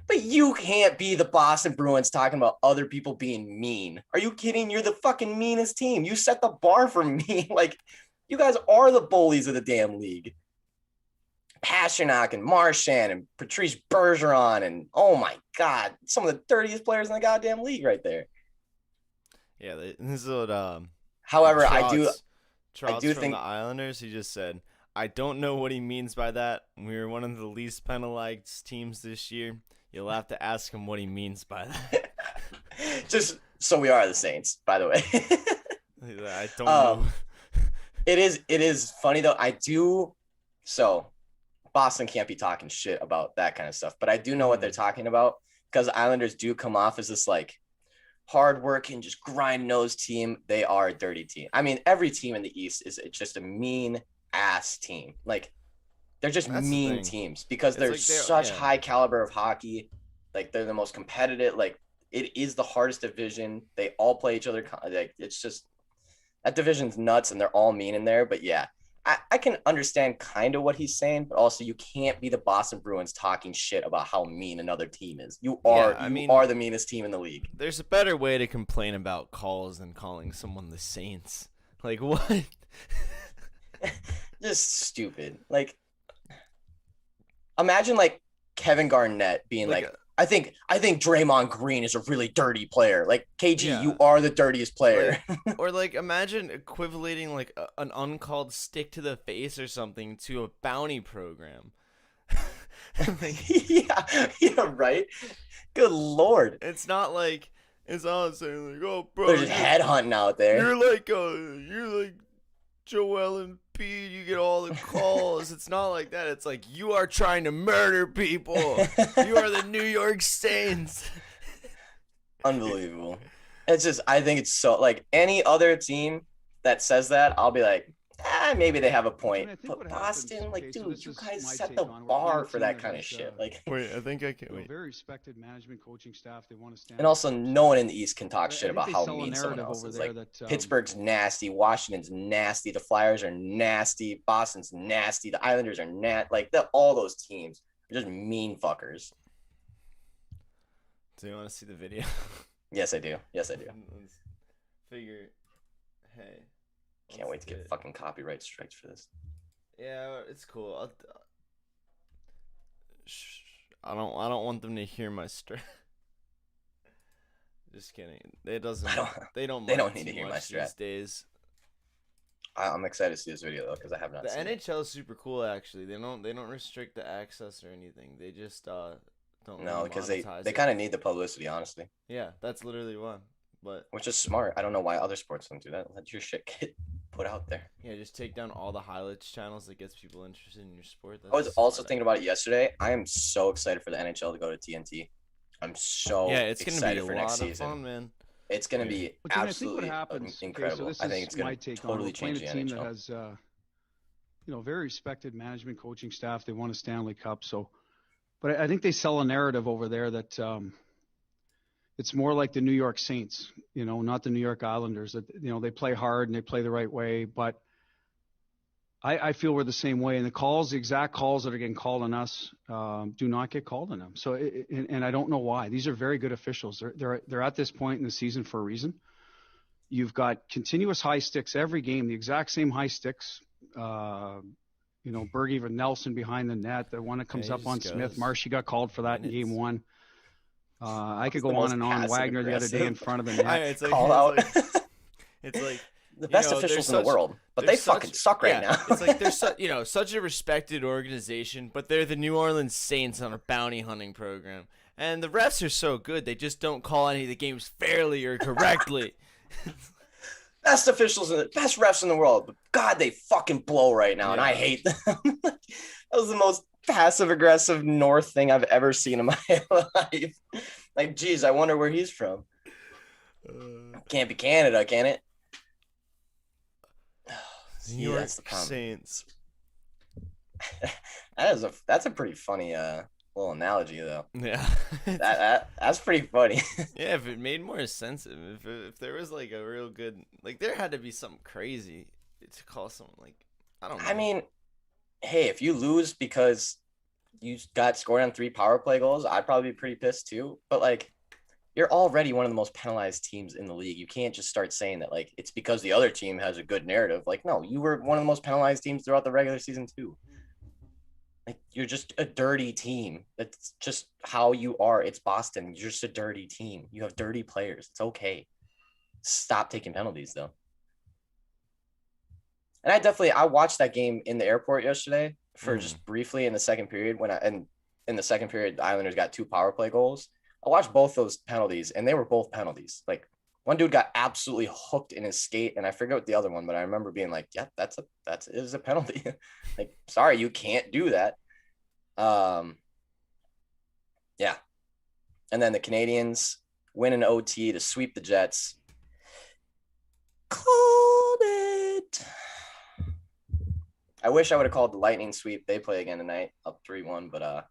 But you can't be the Boston Bruins talking about other people being mean. Are you kidding? You're the fucking meanest team. You set the bar for me. Like, you guys are the bullies of the damn league. Pasternak and Marchand and Patrice Bergeron and, oh my God, some of the dirtiest players in the goddamn league right there. Yeah, this is what. However, Trotz I do from think the Islanders. He just said, "I don't know what he means by that. We were one of the least penalized teams this year. You'll have to ask him what he means by that." Just so we are the Saints, by the way. I don't know. It is funny though. So Boston can't be talking shit about that kind of stuff, but I do know what they're talking about because Islanders do come off as this like hardworking, just grind-nosed team. They are a dirty team. I mean, every team in the East is just a mean ass team. Like, they're just mean teams because they're such high caliber of hockey. Like, they're the most competitive. Like, it is the hardest division. They all play each other. Like, it's just that division's nuts, and they're all mean in there. But yeah, I can understand kind of what he's saying, but also you can't be the Boston Bruins talking shit about how mean another team is. You are the meanest team in the league. There's a better way to complain about calls than calling someone the Saints. Like, what? Just stupid. Like, imagine like Kevin Garnett being like I think Draymond Green is a really dirty player. Like, KG, you are the dirtiest player. Or like, imagine equivalating like an uncalled stick to the face or something to a bounty program. yeah, right. Good Lord. It's not like it's all saying like, oh, bro, they're just headhunting out there. You're like Joel Embiid, you get all the calls. It's not like that. It's like, you are trying to murder people. You are the New York Saints. Unbelievable. It's just, I think it's so, like, any other team that says that, I'll be like, maybe they have a point. But Boston, like, dude, you guys set the bar for that kind of shit. Like, wait, I think I can wait. Very respected management, coaching staff. They want to stand. And also, no one in the East can talk shit about how mean someone else is. Like, Pittsburgh's nasty, Washington's nasty, the Flyers are nasty, Boston's nasty, the Islanders are like, all those teams are just mean fuckers. Do you want to see the video? Yes, I do. Let's figure. Hey. Can't wait to get fucking copyright strikes for this. Yeah, it's cool. I don't want them to hear my stress. Just kidding. They don't need to hear my stress these days. I'm excited to see this video though because I have not seen it. The NHL is super cool actually. They don't restrict the access or anything. They just don't. No, because they kind of need the publicity, honestly. Yeah, that's literally why. But which is smart. I don't know why other sports don't do that. Let your shit get put out there. Yeah, just take down all the highlights channels that gets people interested in your sport. I was also thinking about it yesterday. I am so excited for the NHL to go to TNT. I'm so excited for next season. Fun, man. It's gonna be absolutely incredible. I think it's gonna totally change the NHL. That has, very respected management, coaching staff. They won a Stanley Cup, so. But I think they sell a narrative over there that. It's more like the New York Saints, not the New York Islanders. That they play hard and they play the right way. But I feel we're the same way. And the exact calls that are getting called on us, do not get called on them. So, and I don't know why. These are very good officials. They're at this point in the season for a reason. You've got continuous high sticks every game, the exact same high sticks. Bergie and Nelson behind the net. The one that comes up on Smith. Marshy got called for that in game one. I could go on and on. Wagner the other day in front of the net. It's like the best officials in the world, but they fucking suck right now. It's like they're such a respected organization, but they're the New Orleans Saints on a bounty hunting program, and the refs are so good they just don't call any of the games fairly or correctly. Best officials and the best refs in the world, but God, they fucking blow right now, and I hate them. That was the most passive-aggressive North thing I've ever seen in my life. Like, geez, I wonder where he's from. Can't be Canada, can it? New York Saints. That's a pretty funny little analogy though. Yeah. That's pretty funny. Yeah, if it made more sense, if there was like a real good, like there had to be something crazy to call someone like, I don't know. I mean, hey, if you lose because you got scored on 3 power play goals, I'd probably be pretty pissed too. But like, you're already one of the most penalized teams in the league. You can't just start saying that like it's because the other team has a good narrative. Like, no, you were one of the most penalized teams throughout the regular season too. Like, you're just a dirty team. That's just how you are. It's Boston. You're just a dirty team. You have dirty players. It's okay. Stop taking penalties though. And I watched that game in the airport yesterday for just briefly in the second period and in the second period, the Islanders got 2 power play goals. I watched both those penalties and they were both penalties. Like, one dude got absolutely hooked in his skate and I forget what the other one, but I remember being like, yeah, that is a penalty. Like, sorry, you can't do that. Yeah. And then the Canadians win an OT to sweep the Jets. Called it. I wish I would have called the Lightning sweep. They play again tonight, up 3-1, but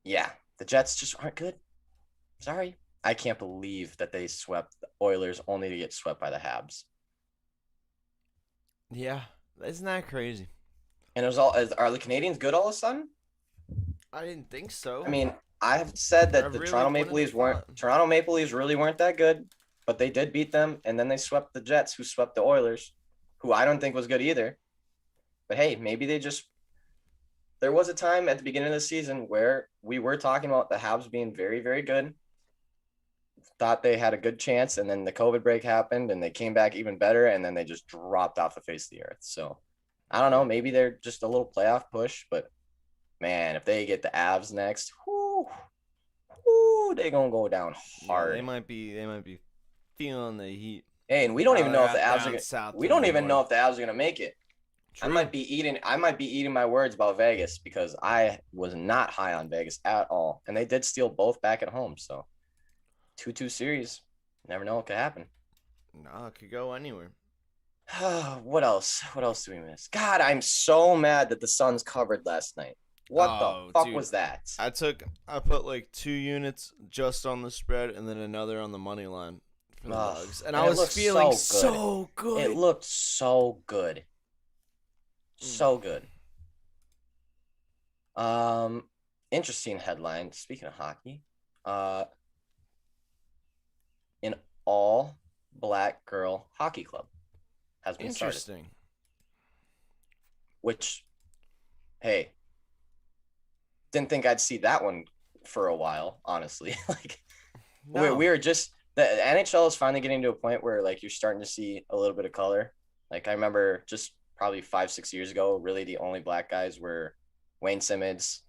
yeah, the Jets just aren't good. Sorry. I can't believe that they swept the Oilers only to get swept by the Habs. Yeah, isn't that crazy? And are the Canadians good all of a sudden? I didn't think so. I mean, I have said that the Toronto Maple Leafs really weren't that good, but they did beat them, and then they swept the Jets, who swept the Oilers, who I don't think was good either. But hey, maybe there was a time at the beginning of the season where we were talking about the Habs being very, very good. Thought they had a good chance, and then the COVID break happened, and they came back even better, and then they just dropped off the face of the earth. So, I don't know. Maybe they're just a little playoff push, but man, if they get the Avs next, they're gonna go down hard. Yeah, they might be feeling the heat. Hey, and we don't even know if the Avs are gonna make it. True. I might be eating my words about Vegas because I was not high on Vegas at all. And they did steal both back at home. So 2-2 series. Never know what could happen. No, it could go anywhere. What else? What else do we miss? God, I'm so mad that the Suns covered last night. What the fuck was that? I put like 2 units just on the spread and then another on the money line for the Bugs. And I was feeling so good. It looked so good. So good. Interesting headline. Speaking of hockey, an all-black girl hockey club has been started. Interesting. Which, hey, didn't think I'd see that one for a while, honestly. Like, no. we were just the NHL is finally getting to a point where like you're starting to see a little bit of color. Like, I remember just probably 5-6 years ago, really the only black guys were Wayne Simmons,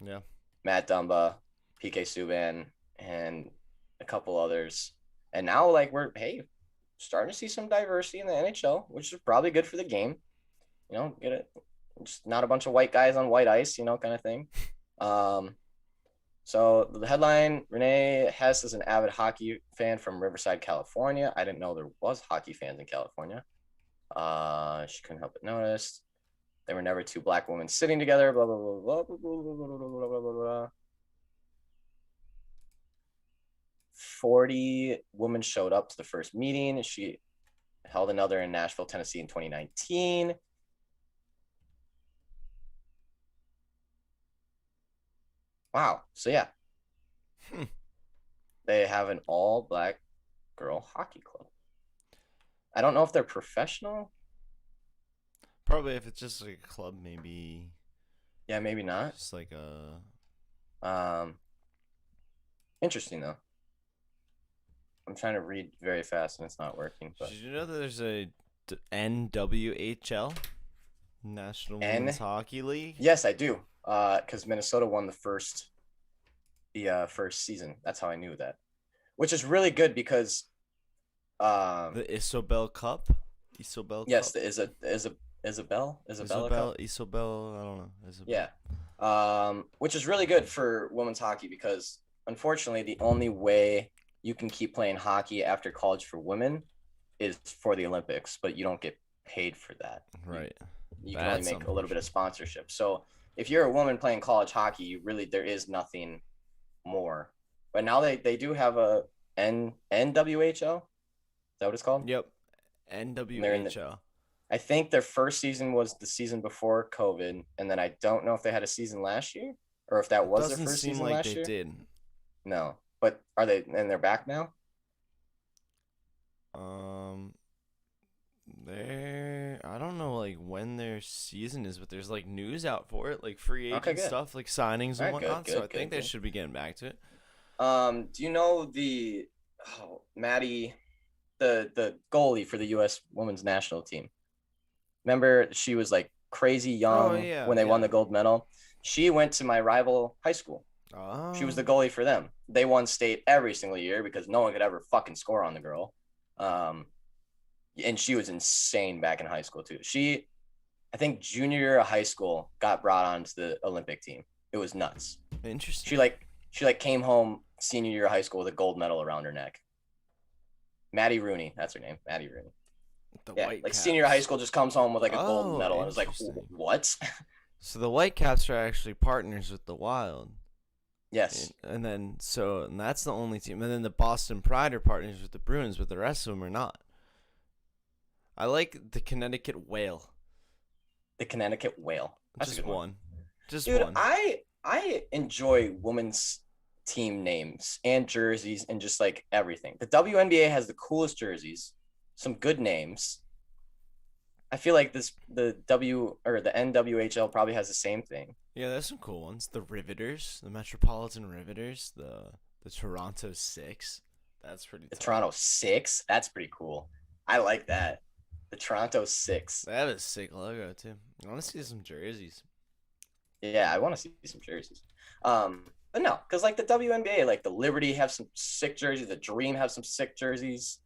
Matt Dumba, PK Subban, and a couple others. And now, like, we're starting to see some diversity in the NHL, which is probably good for the game. You know, get it, just not a bunch of white guys on white ice, you know, kind of thing. So the headline: Renee Hess is an avid hockey fan from Riverside, California. I didn't know there was hockey fans in California. She couldn't help but notice there were never 2 black women sitting together. Blah blah blah blah blah blah blah blah blah blah blah. 40 women showed up to the first meeting. She held another in Nashville, Tennessee in 2019. Wow. So yeah, they have an all-black girl hockey club. I don't know if they're professional. Probably if it's just like a club, maybe. Yeah, maybe not. Just like a. Interesting though. I'm trying to read very fast and it's not working. But... Did you know that there's a NWHL, National Women's Hockey League? Yes, I do. Because Minnesota won the first season. That's how I knew that. Which is really good because. The Isobel Cup. Yes, the Isabel Cup? Isobel. I don't know. Isabel. Yeah. Which is really good for women's hockey because unfortunately the only way you can keep playing hockey after college for women is for the Olympics, but you don't get paid for that. Right. You can only make a little bit of sponsorship. So if you're a woman playing college hockey, there is nothing more. But now they do have a NWHL. Is that what it's called? Yep. NWHL. I think their first season was the season before COVID, and then I don't know if they had a season last year or if that was their first season last year. Doesn't seem like they did. No, but are they? And they're back now. I don't know like when their season is, but there's like news out for it, like free agent stuff, like signings and whatnot. So I think they should be getting back to it. Do you know Maddie, the goalie for the U.S. women's national team? Remember, she was like crazy young when they won the gold medal. She went to my rival high school. Oh. She was the goalie for them. They won state every single year because no one could ever fucking score on the girl. And she was insane back in high school too. She, I think junior year of high school, got brought onto the Olympic team. It was nuts. Interesting. She came home senior year of high school with a gold medal around her neck. Maddie Rooney, that's her name, Maddie Rooney. White Caps. Senior high school just comes home with like a gold medal, and I was like, what? So the Whitecaps are actually partners with the Wild. Yes. And that's the only team. And then the Boston Pride are partners with the Bruins, but the rest of them are not. I like the Connecticut Whale. The Connecticut Whale. That's just one. Just Dude, one. I enjoy women's team names and jerseys and just like everything. The WNBA has the coolest jerseys, some good names. I feel like the NWHL probably has the same thing. Yeah, there's some cool ones. The Riveters, the Metropolitan Riveters, the Toronto Six. That's pretty The Toronto Six? That's pretty cool. I like that. The Toronto Six. They have a sick logo too. I want to see some jerseys. Yeah, I want to see some jerseys. But no, because like the WNBA, like the Liberty have some sick jerseys. The Dream have some sick jerseys.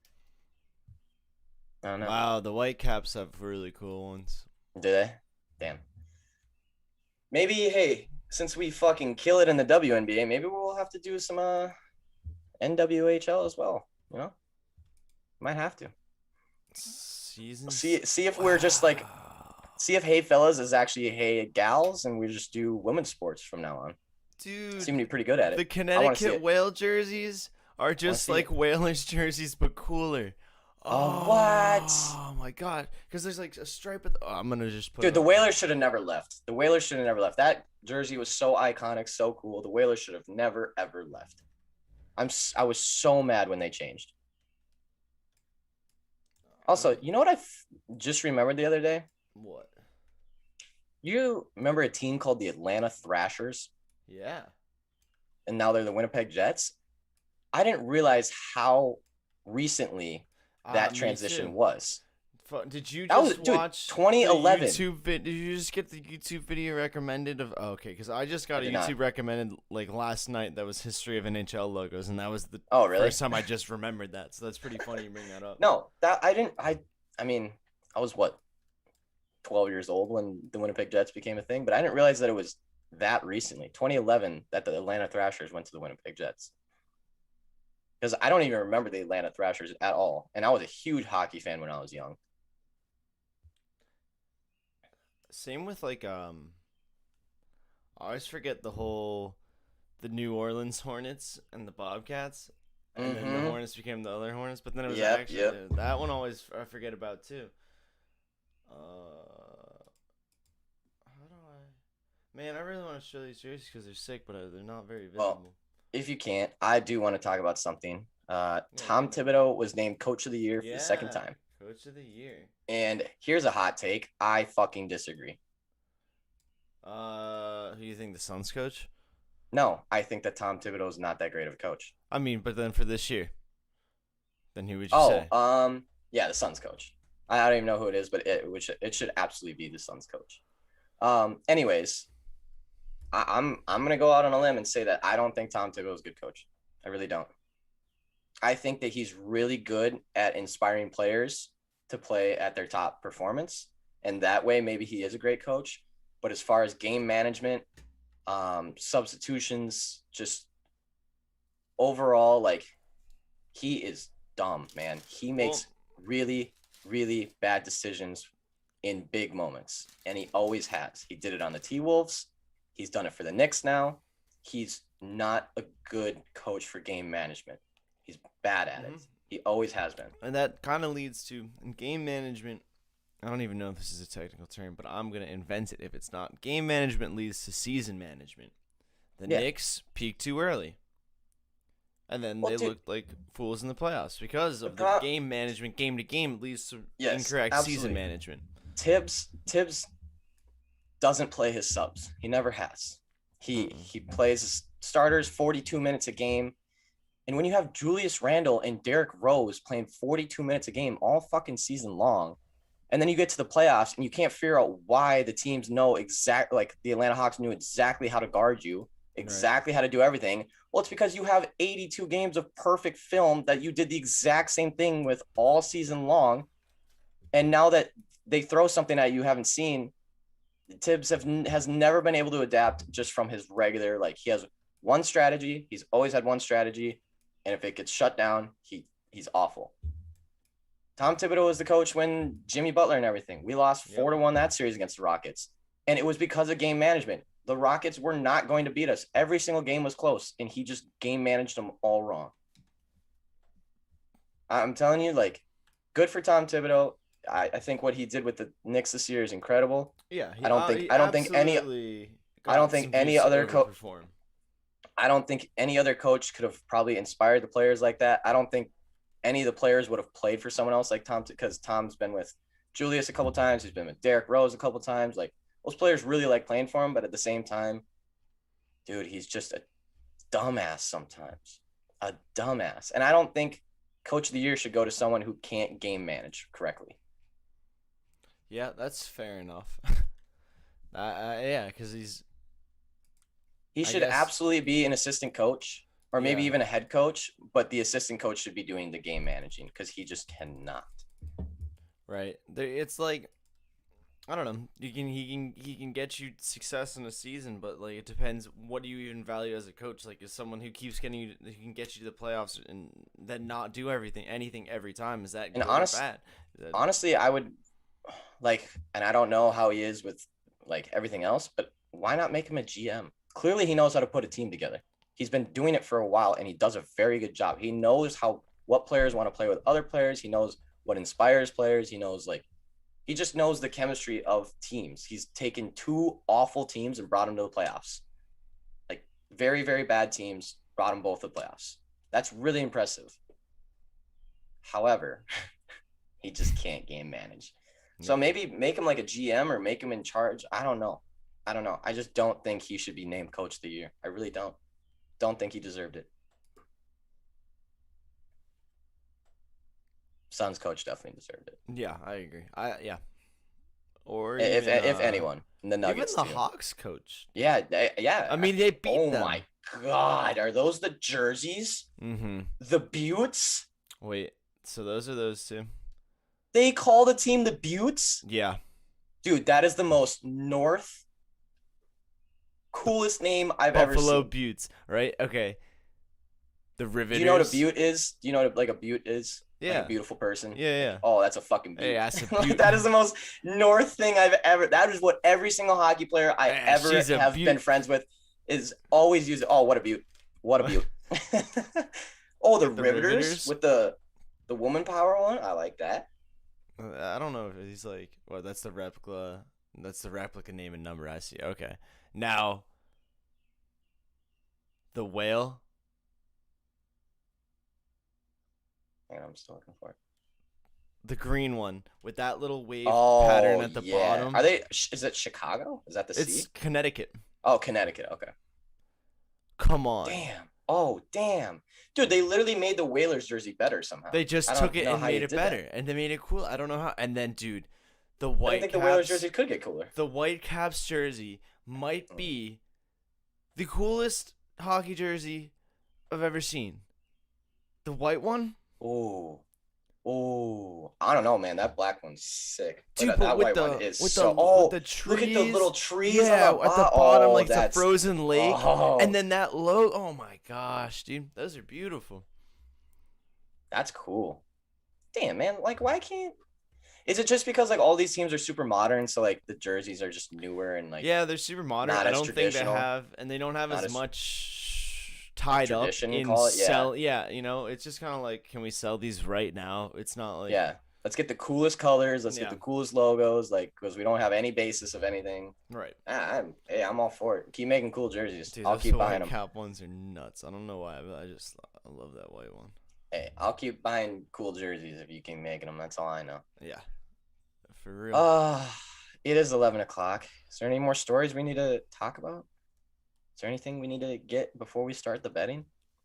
I don't know. Wow, the Whitecaps have really cool ones. Do they? Damn. Maybe, hey, since we fucking kill it in the WNBA, maybe we'll have to do some NWHL as well. You know, might have to. See if we're just like, see if Hey Fellas is actually Hey Gals, and we just do women's sports from now on. Dude, seem to be pretty good at it. The Connecticut Whale jerseys are just like Whalers jerseys, but cooler. Oh, what? Oh my god! Because there's like a stripe at the. Oh, I'm gonna just put. Dude, the Whalers should have never left. The Whalers should have never left. That jersey was so iconic, so cool. The Whalers should have never ever left. I was so mad when they changed. Also, you know what I just remembered the other day? What? You remember a team called the Atlanta Thrashers? Yeah. And now they're the Winnipeg Jets? I didn't realize how recently that transition was. Did you just watch 2011? Did you just get the YouTube video recommended of? Oh, okay, because I just got a YouTube recommended like last night. That was history of NHL logos, and that was the first time I just remembered that. So that's pretty funny you bring that up. No, that I didn't. I mean, I was 12 years old when the Winnipeg Jets became a thing, but I didn't realize that it was that recently, 2011, that the Atlanta Thrashers went to the Winnipeg Jets. Because I don't even remember the Atlanta Thrashers at all, and I was a huge hockey fan when I was young. Same with like I always forget the New Orleans Hornets and the Bobcats, and then the Hornets became the other Hornets, but then it was that one always I forget about too. Man, I really want to show these jerseys because they're sick, but they're not very visible. Well, if you can't, I do want to talk about something. Tom Thibodeau was named Coach of the Year for the second time. Coach of the Year. And here's a hot take. I fucking disagree. Who do you think, the Suns coach? No, I think that Tom Thibodeau is not that great of a coach. I mean, but then for this year, then who would you say? Yeah, the Suns coach. I don't even know who it is, but it should absolutely be the Suns coach. Anyways, I'm gonna go out on a limb and say that I don't think Tom Thibodeau is a good coach. I really don't. I think that he's really good at inspiring players to play at their top performance, and that way maybe he is a great coach. But as far as game management, substitutions, just overall, like, he is dumb, man. He makes really, really bad decisions in big moments, and he always has. He did it on the T-Wolves. He's done it for the Knicks now. He's not a good coach for game management. He's bad at it. He always has been. And that kind of leads to game management. I don't even know if this is a technical term, but I'm going to invent it if it's not. Game management leads to season management. The Knicks peaked too early. And then they looked like fools in the playoffs because of the game management. Game to game leads to incorrect season management. Tibbs doesn't play his subs. He never has. He plays his starters 42 minutes a game. And when you have Julius Randle and Derrick Rose playing 42 minutes a game all fucking season long, and then you get to the playoffs and you can't figure out why the teams know like the Atlanta Hawks knew exactly how to guard you, exactly how to do everything. Well, it's because you have 82 games of perfect film that you did the exact same thing with all season long. And now that they throw something at you haven't seen, Tibbs has never been able to adapt just from his regular, like he has one strategy. He's always had one strategy. And if it gets shut down, he's awful. Tom Thibodeau was the coach when Jimmy Butler and everything. We lost 4-1 that series against the Rockets. And it was because of game management. The Rockets were not going to beat us. Every single game was close, and he just game managed them all wrong. I'm telling you, like, good for Tom Thibodeau. I think what he did with the Knicks this year is incredible. Yeah, I don't think any other coach could have probably inspired the players like that. I don't think any of the players would have played for someone else like Tom, because Tom's been with Julius a couple times. He's been with Derrick Rose a couple times. Like, those players really like playing for him, but at the same time, dude, he's just a dumbass sometimes. A dumbass. And I don't think Coach of the Year should go to someone who can't game manage correctly. Yeah, that's fair enough. Yeah, because he should absolutely be an assistant coach or maybe even a head coach, but the assistant coach should be doing the game managing because he just cannot. Right. It's like, I don't know. He can get you success in a season, but like it depends. What do you even value as a coach? Like, is someone who keeps getting you, who can get you to the playoffs and then not do anything every time? Is that good or bad? Honestly, I would like, and I don't know how he is with like everything else, but why not make him a GM? Clearly, he knows how to put a team together. He's been doing it for a while, and he does a very good job. He knows what players want to play with other players. He knows what inspires players. He knows he just knows the chemistry of teams. He's taken two awful teams and brought them to the playoffs. Like, very, very bad teams, brought them both to the playoffs. That's really impressive. However, he just can't game manage. So maybe make him like a GM or make him in charge. I don't know. I just don't think he should be named Coach of the Year. I really don't. Don't think he deserved it. Suns coach definitely deserved it. Yeah, I agree. Or if anyone, the Nuggets even the Hawks coach. Yeah. I mean, they beat them. Oh my God, are those the jerseys? Mm-hmm. The Buttes. Wait, so those are those two? They call the team the Buttes? Yeah. Dude, that is the most coolest name I've ever seen. Buffalo Buttes, right? Okay. The Riveters. Do you know what a butte is? Do you know what a butte is? Yeah. Like a beautiful person? Yeah. Oh, that's a fucking butte. Hey, that's a butte. That is the most North thing I've ever. That is what every single hockey player I ever have been friends with is always using. Oh, what a butte. What a butte. Oh, the Riveters with the woman power one? I like that. I don't know if he's like, well, that's the replica. That's the replica name and number I see. Okay. Now, the whale. Hang on, I'm still looking for it. The green one with that little wave pattern at the bottom. Is it Chicago? Is that the sea? It's Connecticut. Oh, Connecticut. Okay. Come on. Damn. Oh, damn. Dude, they literally made the Whalers jersey better somehow. They just took it and made it better. And they made it cool. I don't know how. And then, dude, the Whitecaps. I think the Whalers jersey could get cooler. The Whitecaps jersey might be the coolest hockey jersey I've ever seen. The white one? Oh, I don't know, man. That black one's sick. Dude, that white one is so. With the trees, look at the little trees. Yeah, at the bottom, like it's a frozen lake, and then that logo. Oh my gosh, dude, those are beautiful. That's cool. Damn, man. Like, why can't Is it just because like all these teams are super modern, so like the jerseys are just newer and like yeah, they're super modern. not I as don't think they traditional, have, and they don't have not as as much tied up tradition, in call it? sell. Yeah, it's just kind of like, can we sell these right now? It's not like Yeah. Let's get the coolest colors. Let's get Yeah. the coolest logos, like because we don't have any basis of anything. right. I'm all for it. Keep making cool jerseys. Dude, I'll those keep buying white them. cap ones are nuts. I don't know why, but I love that white one. Hey, I'll keep buying cool jerseys if you keep making them. That's all I know. Yeah, for real. It is 11 o'clock. Is there any more stories we need to talk about? Is there anything we need to get before we start the betting?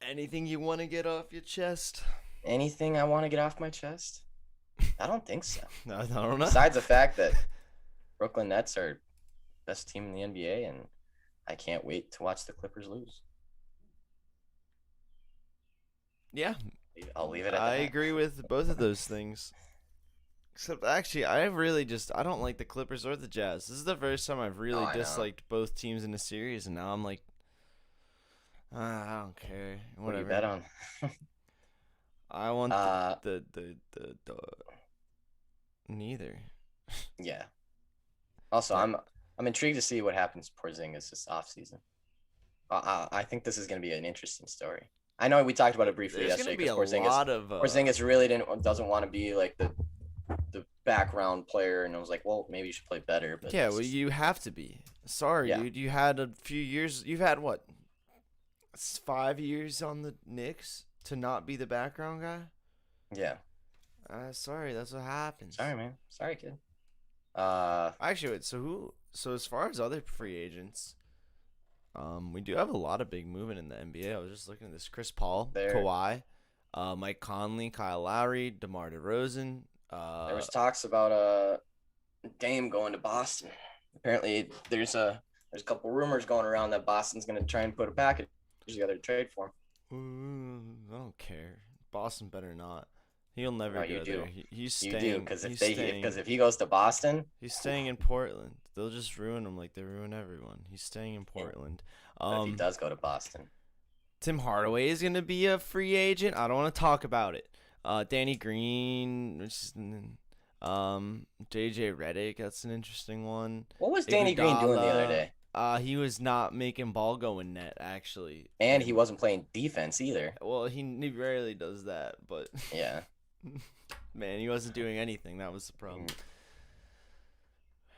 Anything you want to get off your chest? Anything I want to get off my chest? I don't think so. No, I don't know. Besides the fact that Brooklyn Nets are best team in the NBA, and I can't wait to watch the Clippers lose. Yeah, I'll leave it at that. I agree with both of those things. Except, actually, I don't like the Clippers or the Jazz. This is the first time I've really disliked both teams in a series, and now I'm like, I don't care. Whatever. What do you bet on? I want the neither. Yeah. Also, I'm intrigued to see what happens to Porzingis this offseason. I think this is going to be an interesting story. I know we talked about it briefly yesterday because Porzingis really doesn't want to be like the background player, and I was like, well, maybe you should play better. But yeah, well, you have to be. Sorry, dude. You had a few years. You've had what? 5 years on the Knicks to not be the background guy. Yeah. Sorry, that's what happens. Sorry, man. Sorry, kid. Actually, wait. So as far as other free agents, we do have a lot of big movement in the NBA. I was just looking at this: Chris Paul, Kawhi, Mike Conley, Kyle Lowry, DeMar DeRozan. There was talks about Dame going to Boston. Apparently, there's a couple rumors going around that Boston's going to try and put a package together to trade for him. I don't care. Boston better not. He'll never go there. He's staying. You do, because if he goes to Boston, he's staying in Portland. They'll just ruin him like they ruin everyone. He's staying in Portland. If he does go to Boston, Tim Hardaway is going to be a free agent. I don't want to talk about it. Danny Green, JJ Redick. That's an interesting one. What was Danny Green doing the other day? He was not making ball go in net, actually. And he wasn't playing defense either. Well, he rarely does that, but yeah. Man, he wasn't doing anything. That was the problem.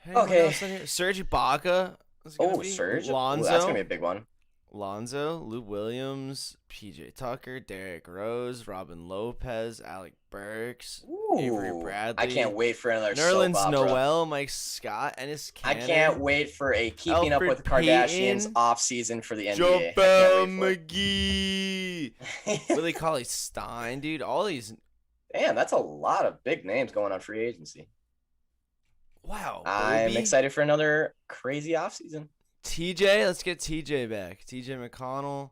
Okay. Serge Ibaka. Serge. Lonzo. That's gonna be a big one. Lonzo, Lou Williams, PJ Tucker, Derrick Rose, Robin Lopez, Alec Burks, Avery Bradley. I can't wait for another Nerlens Noel, Mike Scott, Ennis Cannon. I can't wait for a Keeping Up with the Kardashians offseason for the NBA. JaVale McGee, Willie Cauley-Stein, dude. All these. Damn, that's a lot of big names going on free agency. Wow. I'm excited for another crazy offseason. TJ, let's get TJ back. TJ McConnell.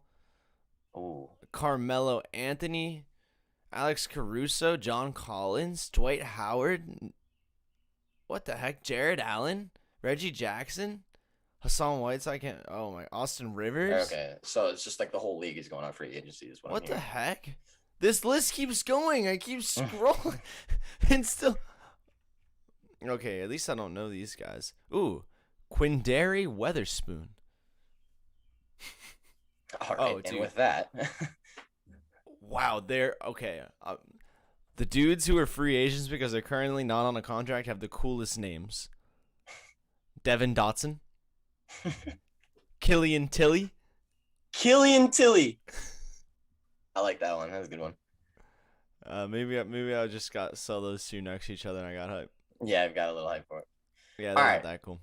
Oh. Carmelo Anthony. Alex Caruso. John Collins. Dwight Howard. What the heck? Jared Allen. Reggie Jackson. Hassan Whiteside. Austin Rivers. Okay, so it's just like the whole league is going on free agency. Is what the heck? This list keeps going. I keep scrolling. And still. Okay, at least I don't know these guys. Ooh. Quindary Weatherspoon. All right, and with that. Wow, they're okay. The dudes who are free agents because they're currently not on a contract have the coolest names. Devin Dotson. Killian Tilly. I like that one. That was a good one. Maybe I just sell those two next to each other and I got hype. Yeah, I've got a little hype for it. Yeah, they're not that cool.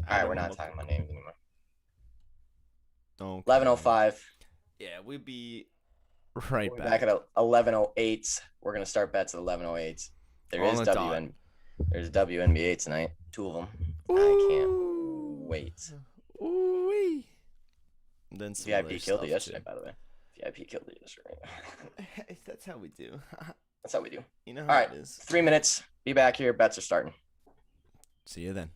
All right, we're not talking about names anymore. Okay. 11:05. Yeah, we'd be right We're back. back at 11:08. We're gonna start bets at 11:08. There's WNBA tonight. 2 of them. Ooh. I can't wait. Ooh-wee. Then VIP killed it yesterday, by the way. VIP killed it yesterday. That's how we do. That's how we do. You know how All right, it is. 3 minutes. Be back here. Bets are starting. See you then.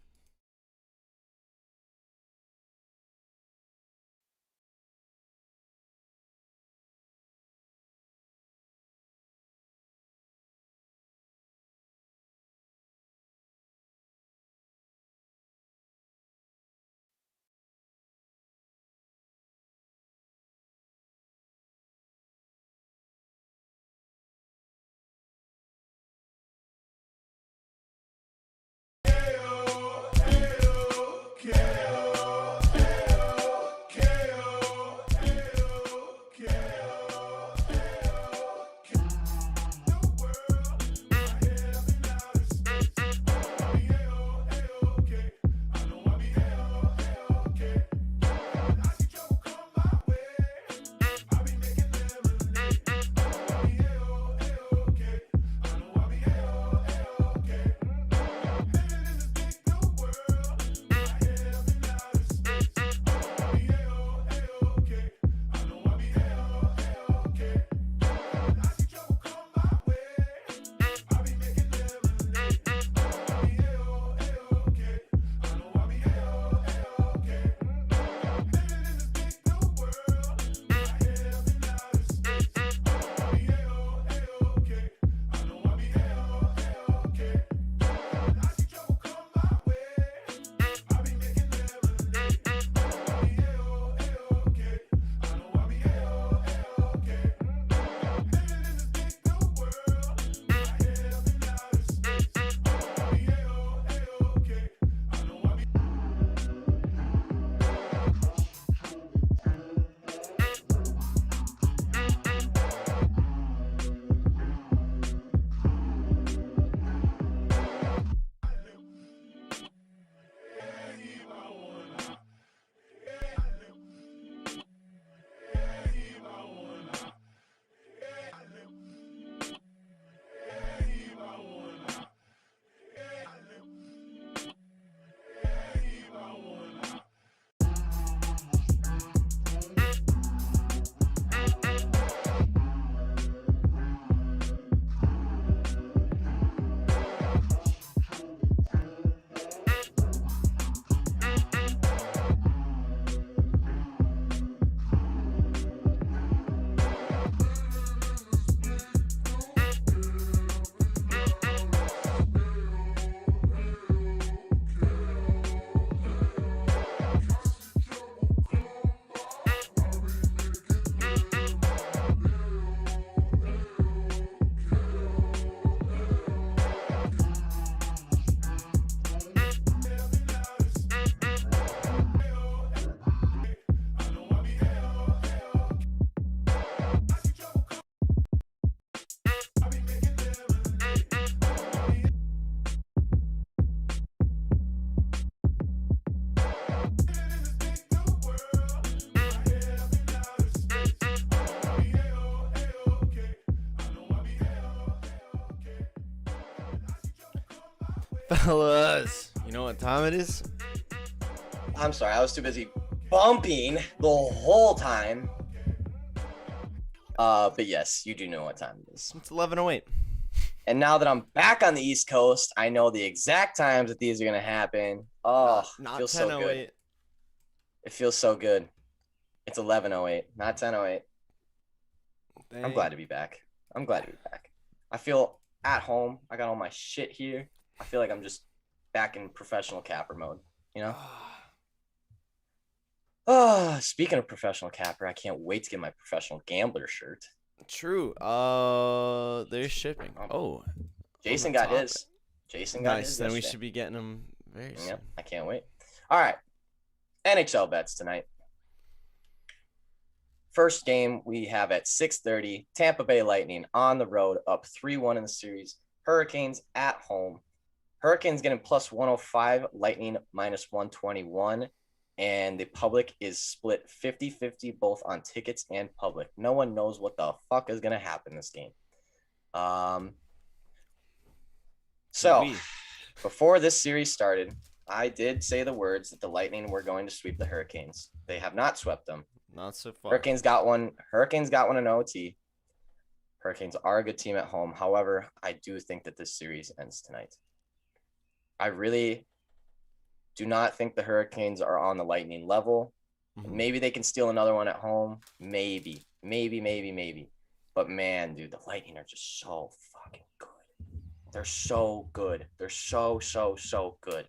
Fellas, you know what time it is? I'm sorry, I was too busy bumping the whole time. But yes, you do know what time it is. It's 11:08. And now that I'm back on the East Coast, I know the exact times that these are gonna happen. Oh, not feels so good. It feels so good. It's 11:08, not 10:08. I'm glad to be back. I feel at home. I got all my shit here. I feel like I'm just back in professional capper mode, you know? Oh, speaking of professional capper, I can't wait to get my professional gambler shirt. True. They're shipping. Oh. Jason got his. Jason got his. Nice. Then we should be getting them very soon. Yep, I can't wait. All right. NHL bets tonight. First game we have at 6:30, Tampa Bay Lightning on the road, up 3-1 in the series. Hurricanes at home. Hurricanes getting plus 105, Lightning minus 121, and the public is split 50-50 both on tickets and public. No one knows what the fuck is going to happen this game. So before this series started, I did say the words that the Lightning were going to sweep the Hurricanes. They have not swept them. Not so far. Hurricanes got one in OT. Hurricanes are a good team at home. However, I do think that this series ends tonight. I really do not think the Hurricanes are on the Lightning level. Mm-hmm. Maybe they can steal another one at home. Maybe. But man, dude, the Lightning are just so fucking good. They're so good. They're so good.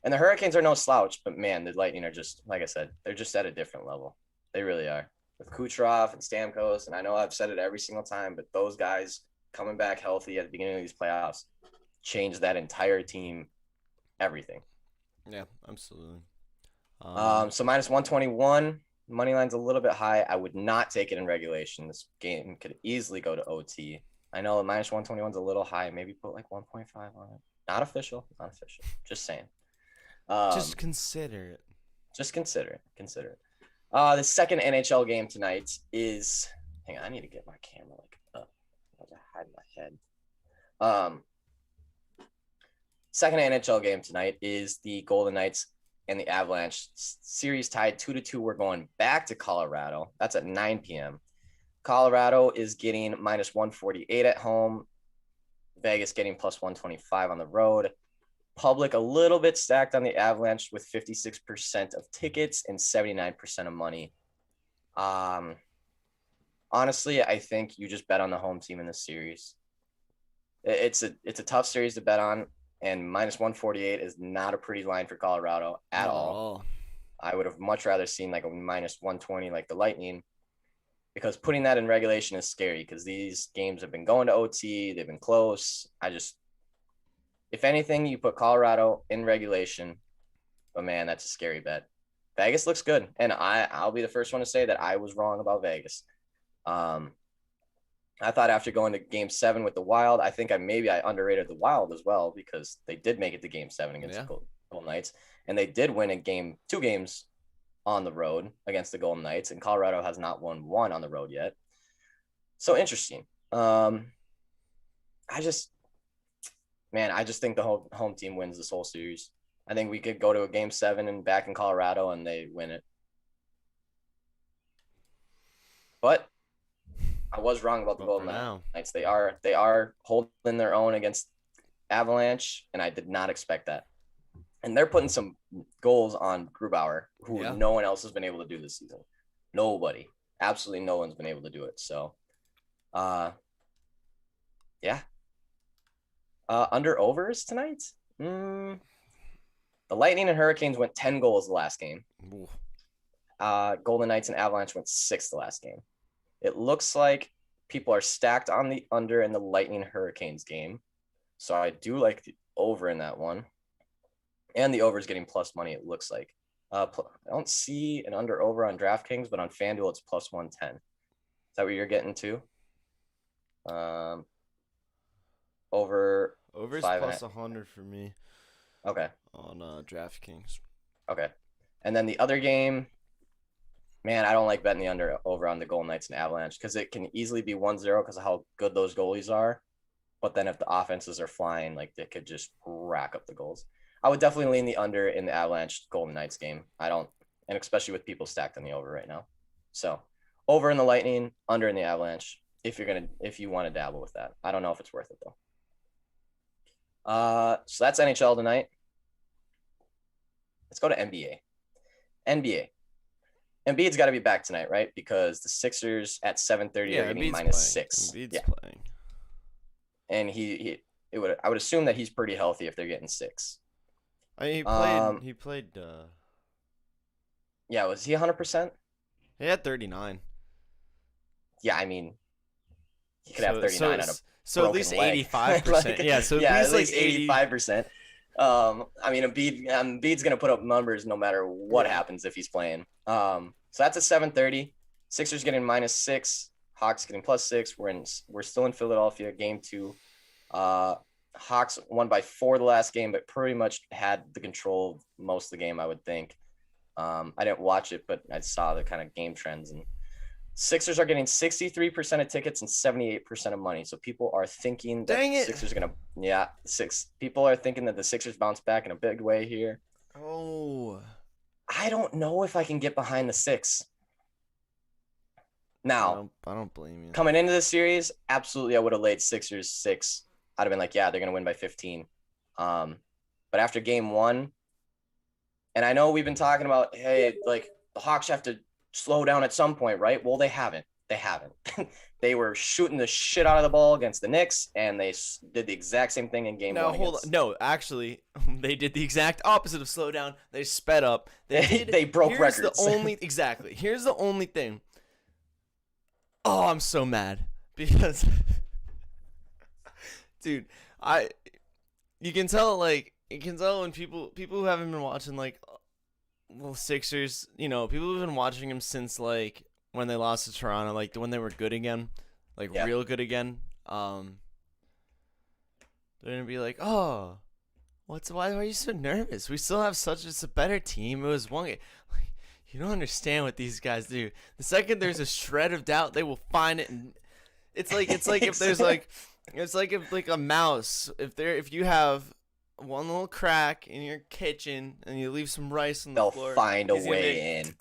And the Hurricanes are no slouch, but man, the Lightning are just, like I said, they're just at a different level. They really are. With Kucherov and Stamkos, and I know I've said it every single time, but those guys coming back healthy at the beginning of these playoffs changed that entire team, everything. Yeah, absolutely. So minus 121, money line's a little bit high. I would not take it in regulation. This game could easily go to OT. I know minus 121 is a little high. Maybe put like 1.5 on it. Not official. Just saying. Just consider it. Just consider it. The second NHL game tonight is. Hang on, I need to get my camera up. I have to hide my head. Second NHL game tonight is the Golden Knights and the Avalanche. Series tied 2-2. We're going back to Colorado. That's at 9 p.m. Colorado is getting minus 148 at home. Vegas getting plus 125 on the road. Public a little bit stacked on the Avalanche with 56% of tickets and 79% of money. Honestly, I think you just bet on the home team in this series. It's a tough series to bet on, and minus 148 is not a pretty line for Colorado at all. I would have much rather seen like a minus 120 like the Lightning, because putting that in regulation is scary because these games have been going to OT. They've been close. If anything, you put Colorado in regulation, but man, that's a scary bet. Vegas looks good, and I'll be the first one to say that I was wrong about Vegas. I thought after going to Game 7 with the Wild, I think I underrated the Wild as well because they did make it to Game 7 against the Golden Knights, and they did win two games on the road against the Golden Knights, and Colorado has not won one on the road yet. So interesting. I just think the whole home team wins this whole series. I think we could go to a Game 7 and back in Colorado and they win it. But I was wrong about the Golden Knights. They are holding their own against Avalanche, and I did not expect that. And they're putting some goals on Grubauer, who no one else has been able to do this season. Nobody. Absolutely no one's been able to do it. So, yeah. Under overs tonight? The Lightning and Hurricanes went 10 goals the last game. Golden Knights and Avalanche went 6 the last game. It looks like people are stacked on the under in the Lightning Hurricanes game. So I do like the over in that one. And the over is getting plus money, it looks like. I don't see an under over on DraftKings, but on FanDuel, it's plus 110. Is that what you're getting to? Over's plus 100 for me. Okay. On DraftKings. Okay. And then the other game, man, I don't like betting the over on the Golden Knights and Avalanche because it can easily be 1-0 because of how good those goalies are. But then if the offenses are flying, like they could just rack up the goals. I would definitely lean the under in the Avalanche Golden Knights game. And especially with people stacked on the over right now. So over in the Lightning, under in the Avalanche. If you want to dabble with that, I don't know if it's worth it though. So that's NHL tonight. Let's go to NBA. NBA. Embiid's got to be back tonight, right? Because the Sixers at 7:30 are getting -6. Embiid's playing. And I would assume that he's pretty healthy if they're getting 6. I mean, he played. Yeah, was he 100%? He had 39. Yeah, I mean, he could have 39 on a so at least 85%. Yeah, so at least 85%. I mean, Embiid's gonna put up numbers no matter what happens if he's playing. So that's at 7:30. Sixers getting -6. Hawks getting +6. We're still in Philadelphia, game 2. Hawks won by 4 the last game, but pretty much had the control of most of the game, I would think. I didn't watch it, but I saw the kind of game trends. And Sixers are getting 63% of tickets and 78% of money. So people are thinking that the Sixers are gonna, people are thinking that the Sixers bounce back in a big way here. Oh, I don't know if I can get behind the 6. Now, I don't blame you. Coming into the series, absolutely, I would have laid Sixers 6. I'd have been like, yeah, they're gonna win by 15. But after game 1, and I know we've been talking about, hey, like the Hawks have to slow down at some point, right? Well, they haven't. They were shooting the shit out of the ball against the Knicks, and they did the exact same thing in game 1. Hold on. No, actually, they did the exact opposite of slow down. They sped up. They broke records. Here's the only thing. Oh, I'm so mad because, dude, you can tell when people who haven't been watching like the Sixers, people who've been watching them since like when they lost to Toronto, like when they were good again, real good again. They're gonna be like, oh, why are you so nervous? We still have it's a better team. It was one game. You don't understand what these guys do. The second there's a shred of doubt, they will find it. And it's like if there's if a mouse, if you have one little crack in your kitchen and you leave some rice on the floor, they'll find a way in.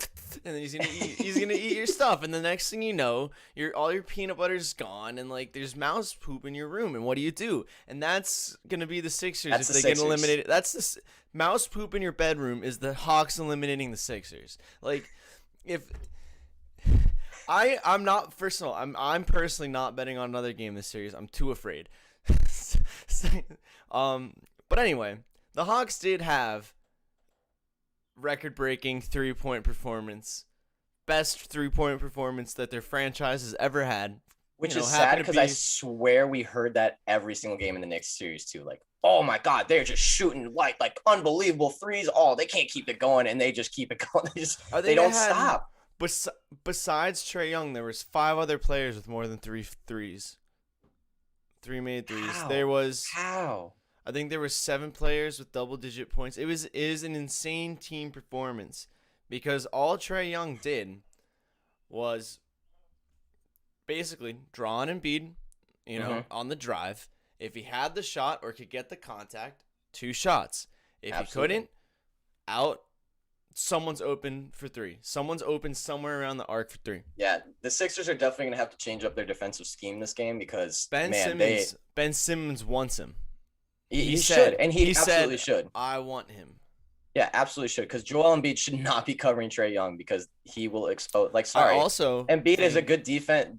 And then he's gonna eat your stuff, and the next thing you know, all your peanut butter's gone, and like there's mouse poop in your room, and what do? And that's gonna be the Sixers if they get eliminated. That's the mouse poop in your bedroom is the Hawks eliminating the Sixers. Like if I'm not, first of all, I'm personally not betting on another game this series. I'm too afraid. But anyway, the Hawks did have record-breaking 3-point performance. Best 3-point performance that their franchise has ever had. Which is sad because I swear we heard that every single game in the Knicks series too. Like, oh my God, they're just shooting like unbelievable threes. Oh, they can't keep it going, and they just keep it going. They don't stop. Besides Trae Young, there was 5 other players with more than 3 threes. 3 made threes. How? I think there were 7 players with double-digit points. It is an insane team performance because all Trae Young did was basically draw on Embiid, on the drive. If he had the shot or could get the contact, 2 shots. If he couldn't, someone's open for 3. Someone's open somewhere around the arc for 3. Yeah, the Sixers are definitely going to have to change up their defensive scheme this game because Ben Simmons wants him. He should, and he absolutely should. I want him. Yeah, absolutely should, because Joel Embiid should not be covering Trae Young because he will expose. Embiid is a good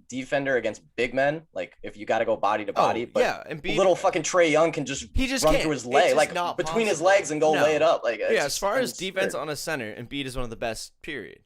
defender against big men. Like if you got to go body to body, Embiid, little fucking Trae Young can just run through his leg, between his legs and go lay it up. As far as defense on a center, Embiid is one of the best. Period.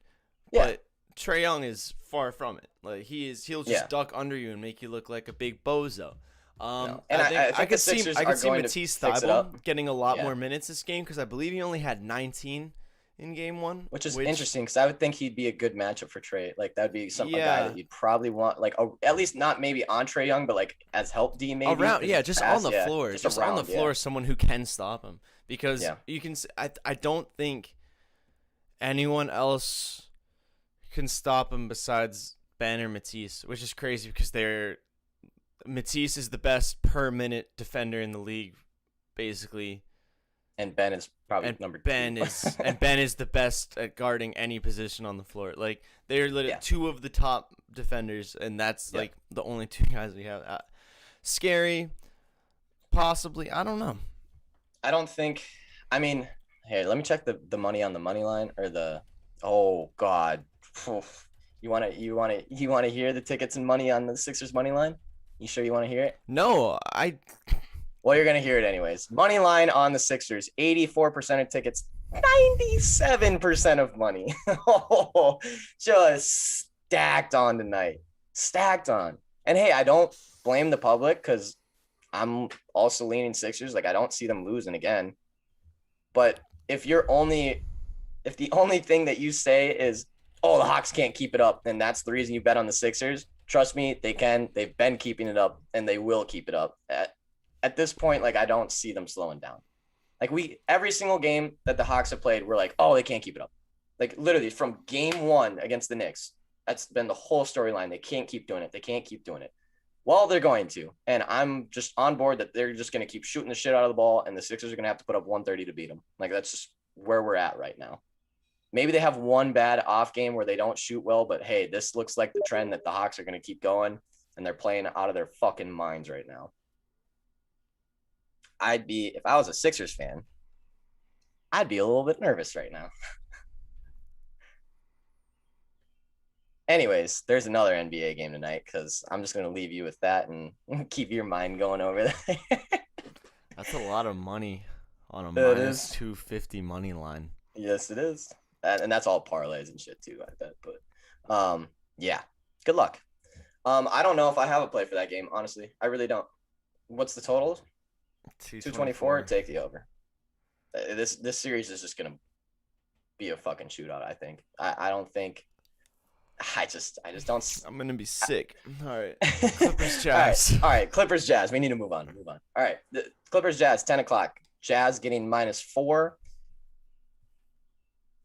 Yeah. But Trae Young is far from it. Like he'll just duck under you and make you look like a big bozo. And I could see Matisse Thybulle getting a lot more minutes this game because I believe he only had 19 in game 1, which is interesting because I would think he'd be a good matchup for Trae. Like that would be a guy that you'd probably want, at least not maybe on Trae Young, but like as help D maybe around. Yeah, just on the floor, just on the floor, someone who can stop him because you can. I don't think anyone else can stop him besides Ben or Matisse, which is crazy because Matisse is the best per minute defender in the league, basically. And Ben is probably number 2. Ben is the best at guarding any position on the floor. Like, they're literally 2 of the top defenders, and that's like the only 2 guys we have. Scary, possibly. I don't know. I don't think. I mean, hey, let me check the money on the money line or the. Oh God, you wanna hear the tickets and money on the Sixers money line? You sure you want to hear it? No, Well, you're going to hear it anyways. Money line on the Sixers, 84% of tickets, 97% of money. Just stacked on tonight. Stacked on. And hey, I don't blame the public because I'm also leaning Sixers. Like, I don't see them losing again. But if the only thing that you say is, oh, the Hawks can't keep it up, then that's the reason you bet on the Sixers. Trust me, they can. They've been keeping it up, and they will keep it up. At this point, like, I don't see them slowing down. Like, every single game that the Hawks have played, we're like, oh, they can't keep it up. Like, literally from game 1 against the Knicks, that's been the whole storyline. They can't keep doing it. They can't keep doing it. Well, they're going to. And I'm just on board that they're just going to keep shooting the shit out of the ball, and the Sixers are going to have to put up 130 to beat them. Like, that's just where we're at right now. Maybe they have one bad off game where they don't shoot well, but hey, this looks like the trend that the Hawks are going to keep going, and they're playing out of their fucking minds right now. If I was a Sixers fan, I'd be a little bit nervous right now. Anyways, there's another NBA game tonight because I'm just going to leave you with that and keep your mind going over there. That's a lot of money on a minus 250 money line. Yes, it is. And that's all parlays and shit too, I bet. But yeah, good luck. I don't know if I have a play for that game, honestly. I really don't. What's the total? 224. Take the over. This series is just gonna be a fucking shootout. I think. I don't think. I just don't. I'm gonna be sick. All right. Clippers Jazz. All right. Clippers Jazz. We need to move on. All right. The Clippers Jazz. 10:00. Jazz getting -4.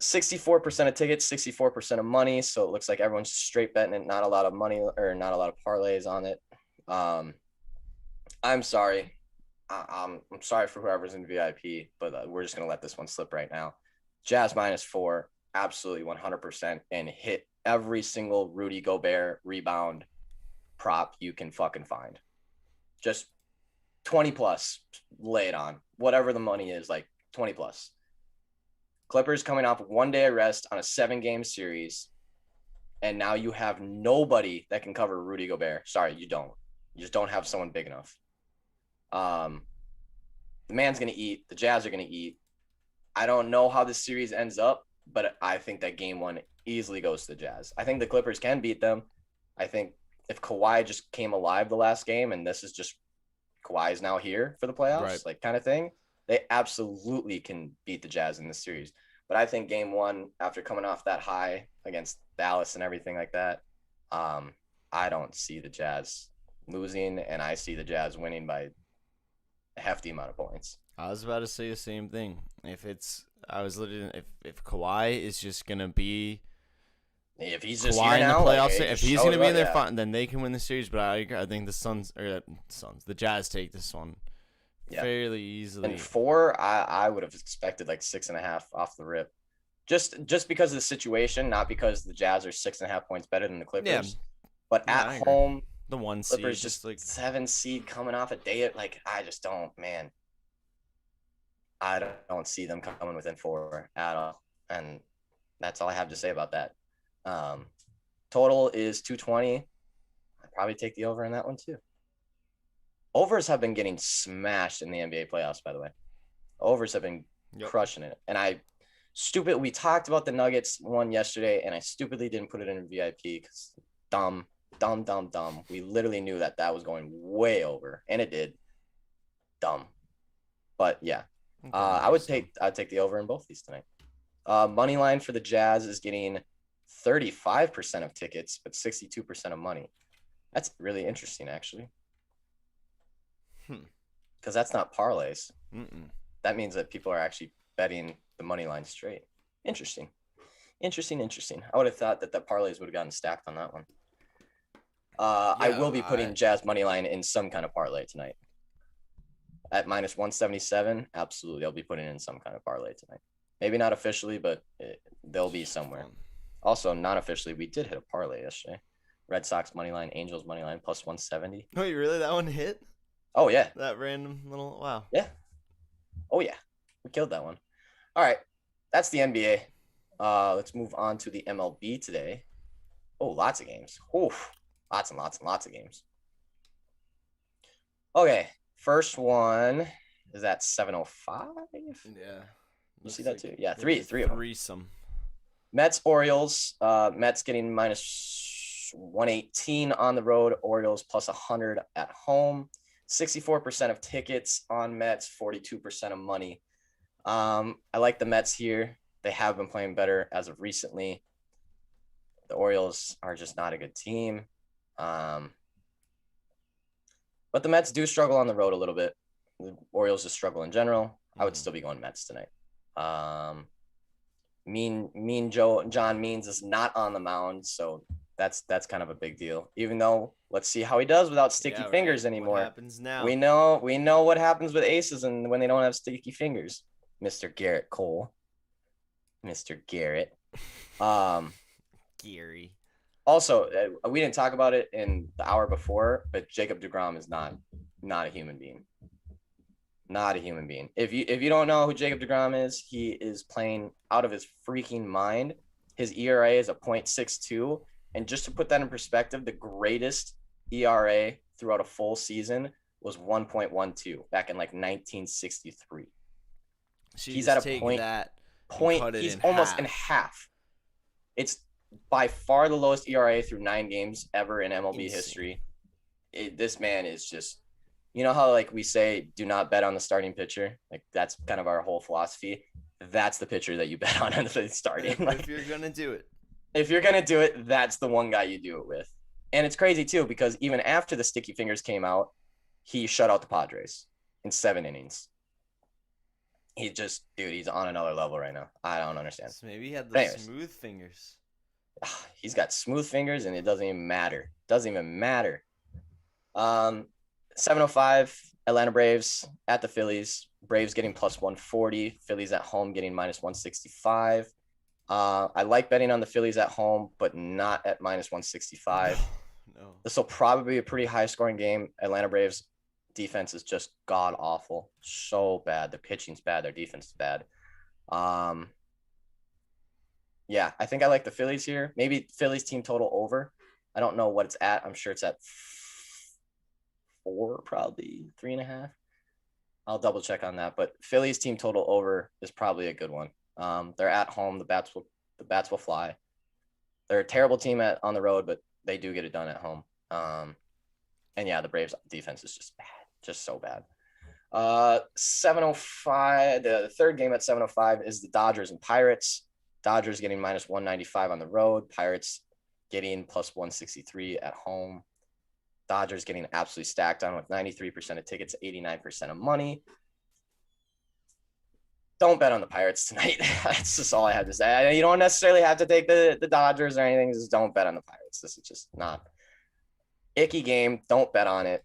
64% of tickets, 64% of money. So it looks like everyone's straight betting it. Not a lot of money or not a lot of parlays on it. I'm sorry. I'm sorry for whoever's in VIP, but we're just going to let this one slip right now. Jazz -4, absolutely 100%, and hit every single Rudy Gobert rebound prop you can fucking find. Just 20 plus, lay it on. Whatever the money is, like 20 plus. Clippers coming off 1 day of rest on a 7-game series, and now you have nobody that can cover Rudy Gobert. Sorry, you don't. You just don't have someone big enough. The man's going to eat. The Jazz are going to eat. I don't know how this series ends up, but I think that game 1 easily goes to the Jazz. I think the Clippers can beat them. I think if Kawhi just came alive the last game, and this is just Kawhi's now here for the playoffs, right, like kind of thing, they absolutely can beat the Jazz in this series. But I think game 1, after coming off that high against Dallas and everything like that, I don't see the Jazz losing, and I see the Jazz winning by a hefty amount of points. I was about to say the same thing. If Kawhi is just gonna be, if he's just Kawhi here in now, the playoffs, like, if he's gonna be in there, yeah, then they can win the series. But I think the Jazz take this one fairly easily. And 4, I would have expected like 6.5 off the rip, just because of the situation, not because the Jazz are 6.5 points better than the Clippers. Yeah. But at home, the 1 Clippers seed, just like 7 seed coming off a day. Like, I just don't, man. I don't see them coming within 4 at all. And that's all I have to say about that. Total is 220. I'd probably take the over in that one too. Overs have been getting smashed in the NBA playoffs, by the way. Overs have been crushing it. And we talked about the Nuggets one yesterday, and I stupidly didn't put it in VIP because dumb. We literally knew that was going way over, and it did. Dumb. But yeah, I'd take the over in both these tonight. Money line for the Jazz is getting 35% of tickets, but 62% of money. That's really interesting, actually. Because that's not parlays. That means that people are actually betting the money line straight. Interesting. I would have thought that the parlays would have gotten stacked on that one. I will be putting Jazz money line in some kind of parlay tonight. At minus 177, absolutely, I'll be putting in some kind of parlay tonight. Maybe not officially, but they'll be somewhere. Also, non-officially, we did hit a parlay yesterday. Red Sox money line, Angels money line, plus 170. Wait, really? That one hit? Oh, yeah. That random little, wow. Yeah. Oh, yeah. We killed that one. All right. That's the NBA. Let's move on to the MLB today. Oh, lots of games. Oof. Lots and lots and lots of games. Okay. First one is at 7:05. Yeah. You see that too? Yeah, three of them. Threesome. Mets, Orioles. Mets getting minus 118 on the road. Orioles plus 100 at home. 64% of tickets on Mets, 42% of money. I like the Mets here. They have been playing better as of recently. The Orioles are just not a good team. But the Mets do struggle on the road a little bit. The Orioles just struggle in general. I would still be going Mets tonight. John Means is not on the mound, so that's kind of a big deal. Even though, let's see how he does without sticky fingers anymore. What happens now? We know what happens with aces and when they don't have sticky fingers. Mr. Garrett Cole. Mr. Garrett. Gary. Also, we didn't talk about it in the hour before, but Jacob deGrom is not a human being. Not a human being. If you don't know who Jacob deGrom is, he is playing out of his freaking mind. His ERA is a .62, and just to put that in perspective, the greatest ERA throughout a full season was 1.12 back in like 1963. So he's at a point. He's almost in half. It's by far the lowest ERA through 9 games ever in MLB history. This man is just, you know how like we say, do not bet on the starting pitcher. Like that's kind of our whole philosophy. That's the pitcher that you bet on in the starting. If you're gonna do it. If you're gonna do it, that's the one guy you do it with. And it's crazy too because even after the sticky fingers came out, he shut out the Padres in 7 innings. He's on another level right now. I don't understand. So maybe he had the smooth fingers. He's got smooth fingers, and it doesn't even matter. 7:05, Atlanta Braves at the Phillies. Braves getting plus 140. Phillies at home getting minus 165. I like betting on the Phillies at home, but not at minus 165. No. This will probably be a pretty high-scoring game. Atlanta Braves defense is just god awful, so bad. Their pitching's bad, their defense is bad. Yeah, I think I like the Phillies here. Maybe Phillies team total over. I don't know what it's at. I'm sure it's at 4, probably 3.5. I'll double check on that. But Phillies team total over is probably a good one. They're at home. The bats will fly. They're a terrible team on the road, but they do get it done at home. And yeah, the Braves defense is just bad, just so bad. 7:05. The third game at 7:05 is the Dodgers and Pirates. Dodgers getting minus 195 on the road. Pirates getting plus 163 at home. Dodgers getting absolutely stacked on with 93% of tickets, 89% of money. Don't bet on the Pirates tonight. That's just all I have to say. You don't necessarily have to take the Dodgers or anything. Just don't bet on the Pirates. This is just not icky game. Don't bet on it.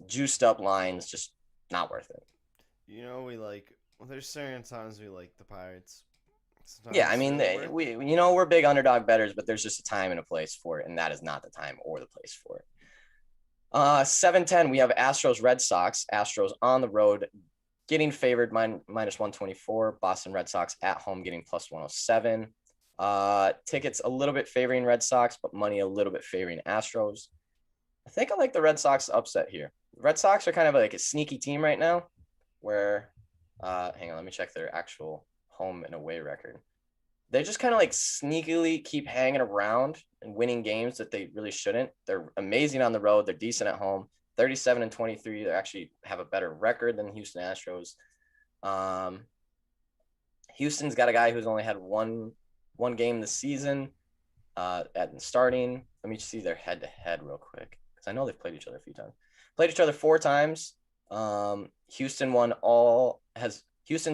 Juiced up lines, just not worth it. You know, there's certain times we like the Pirates. Sometimes yeah, I mean, we're big underdog bettors, but there's just a time and a place for it, and that is not the time or the place for it. 7:10, we have Astros Red Sox. Astros on the road getting favored minus 124. Boston Red Sox at home getting plus 107. Tickets a little bit favoring Red Sox, but money a little bit favoring Astros. I think I like the Red Sox upset here. The Red Sox are kind of like a sneaky team right now where, hang on, let me check their actual home and away record. They just kind of like sneakily keep hanging around and winning games that they really shouldn't. They're amazing on the road. They're decent at home. 37-23. They actually have a better record than Houston Astros. Houston's got a guy who's only had one game this season at starting. Let me just see their head-to-head real quick because I know they've played each other a few times. Played each other 4 times. Houston's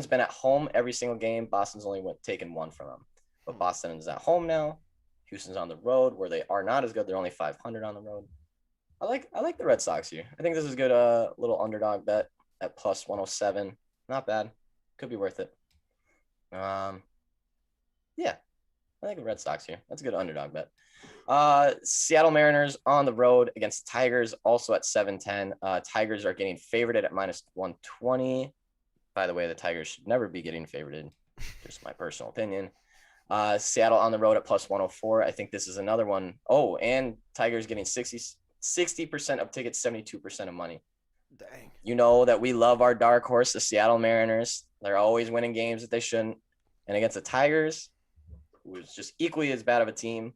been at home every single game. Boston's only taken 1 from them. But Boston is at home now. Houston's on the road where they are not as good. They're only 500 on the road. I like the Red Sox here. I think this is a good little underdog bet at plus 107. Not bad. Could be worth it. Yeah, I think the Red Sox here. That's a good underdog bet. Seattle Mariners on the road against Tigers, also at 710. Tigers are getting favorited at minus 120. By the way, the Tigers should never be getting favorited. Just my personal opinion. Seattle on the road at plus 104. I think this is another one. Oh, and Tigers getting 60% of tickets, 72% of money. Dang. You know that we love our dark horse, the Seattle Mariners. They're always winning games that they shouldn't. And against the Tigers, who is just equally as bad of a team,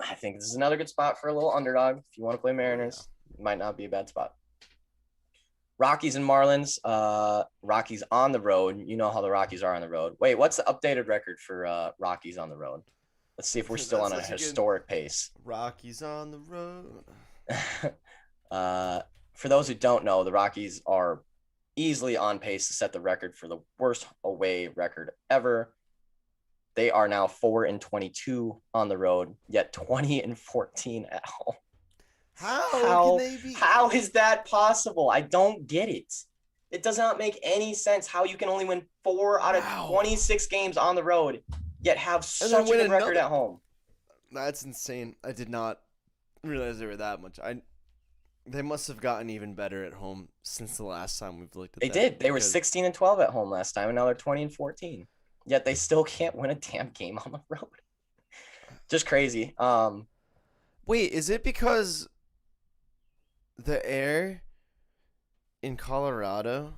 I think this is another good spot for a little underdog. If you want to play Mariners, it might not be a bad spot. Rockies and Marlins. Rockies on the road. You know how the Rockies are on the road. Wait, what's the updated record for Rockies on the road? Let's see if we're still on a historic pace. Rockies on the road. For those who don't know, the Rockies are easily on pace to set the record for the worst away record ever. They are now 4-22 on the road, yet 20-14 at home. How can they be? How is that possible? I don't get it. It does not make any sense how you can only win 4 out of 26 games on the road, yet have such a good record at home. That's insane. I did not realize they were that much. They must have gotten even better at home since the last time we've looked at They did. They were 16-12 at home last time, and now they're 20-14. Yet they still can't win a damn game on the road. Just crazy. Wait, is it because the air in Colorado,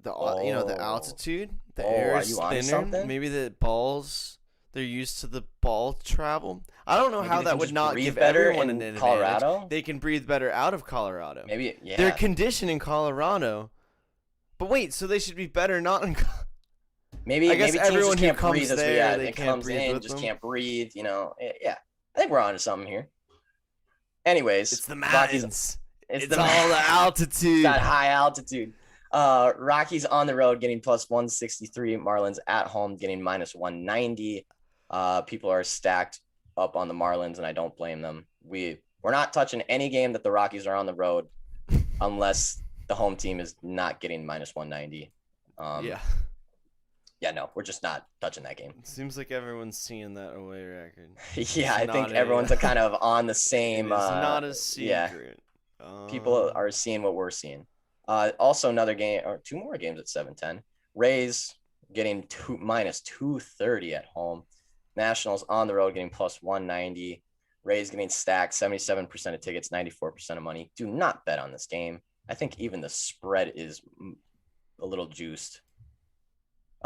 the altitude, the air is thinner? Maybe the balls, they're used to the ball travel. I don't know how that would not give everyone an advantage. Colorado? They can breathe better out of Colorado. Maybe, yeah. They're conditioned in Colorado. But wait, so they should be better not in Maybe teams everyone just can't who breathe. comes there, they it can't comes breathe in, with just them. can't breathe, Yeah. I think we're on to something here. Anyways. It's the mountains. It's all the altitude. That high altitude. Rockies on the road getting plus 163. Marlins at home getting minus 190. People are stacked up on the Marlins, and I don't blame them. We're not touching any game that the Rockies are on the road unless the home team is not getting minus 190. Yeah, no, we're just not touching that game. It seems like everyone's seeing that away record. Yeah, I think everyone's kind of on the same. It's not a secret. Yeah. People are seeing what we're seeing. Also, another game or 2 more games at 7:10. Rays getting minus 230 at home. Nationals on the road getting plus 190. Rays getting stacked, 77% of tickets, 94% of money. Do not bet on this game. I think even the spread is a little juiced.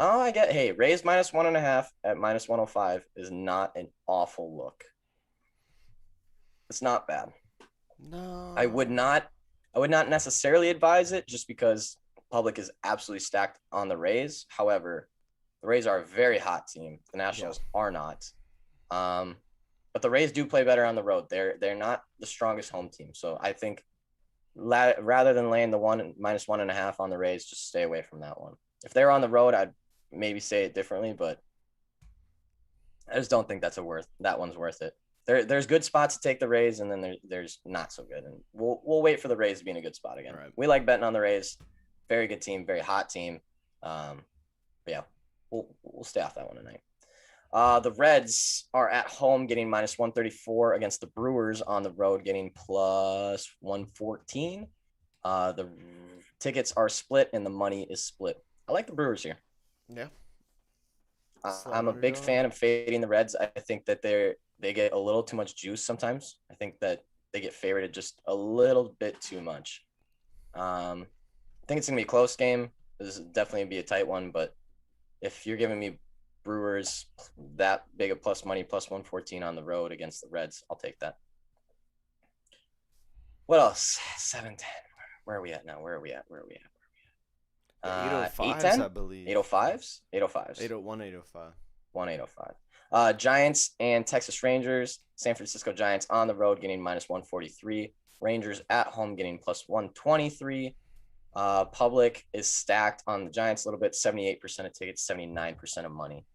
Oh, Rays minus 1.5 at minus 105 is not an awful look. It's not bad. No. I would not necessarily advise it just because public is absolutely stacked on the Rays. However, the Rays are a very hot team. The Nationals are not. But the Rays do play better on the road. They're not the strongest home team. So I think rather than laying the minus 1.5 on the Rays, just stay away from that one. If they're on the road, I'd maybe say it differently, but I just don't think that one's worth it. There's good spots to take the Rays, and then there's not so good. And we'll wait for the Rays to be in a good spot again. Right. We like betting on the Rays. Very good team, very hot team. But yeah, we'll stay off that one tonight. The Reds are at home getting minus 134 against the Brewers on the road getting plus 114. The tickets are split and the money is split. I like the Brewers here. Yeah. I'm a big fan of fading the Reds. I think that they get a little too much juice sometimes. I think that they get favorited just a little bit too much. I think it's going to be a close game. This is definitely going to be a tight one, but if you're giving me Brewers that big of plus money, plus 114 on the road against the Reds, I'll take that. What else? 7:10. Where are we at now? 805s, I believe. 805s? 805. Giants and Texas Rangers. San Francisco Giants on the road getting minus 143. Rangers at home getting plus 123. Public is stacked on the Giants a little bit. 78% of tickets, 79% of money.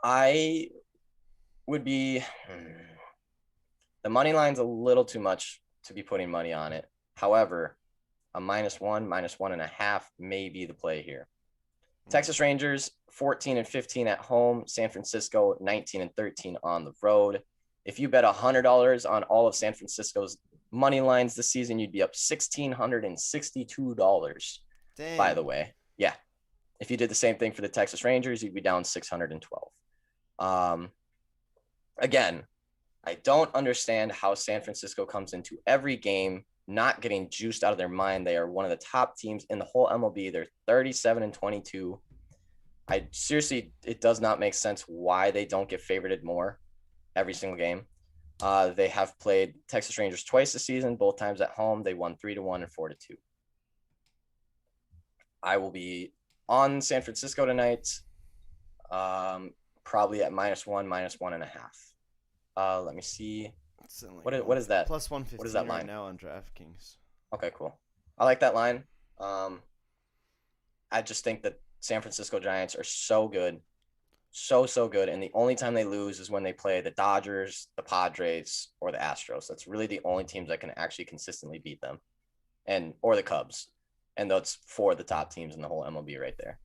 I would be the money line's a little too much to be putting money on it. However, a -1, -1.5 may be the play here. Texas Rangers 14-15 at home. San Francisco 19-13 on the road. If you bet $100 on all of San Francisco's money lines this season, you'd be up $1,662. Dang. By the way. Yeah. If you did the same thing for the Texas Rangers, you'd be down 612. Again, I don't understand how San Francisco comes into every game not getting juiced out of their mind. They are one of the top teams in the whole MLB. They're 37-22. It does not make sense why they don't get favorited more every single game. They have played Texas Rangers twice this season, both times at home. They won 3-1 and 4-2. I will be on San Francisco tonight, probably at -1, -1.5. Let me see. Like what is that? Plus 115 what is that line? Right now on DraftKings. Okay, cool. I like that line. I just think that San Francisco Giants are so good. So good. And the only time they lose is when they play the Dodgers, the Padres, or the Astros. That's really the only teams that can actually consistently beat them. Or the Cubs. And that's 4 of the top teams in the whole MLB right there.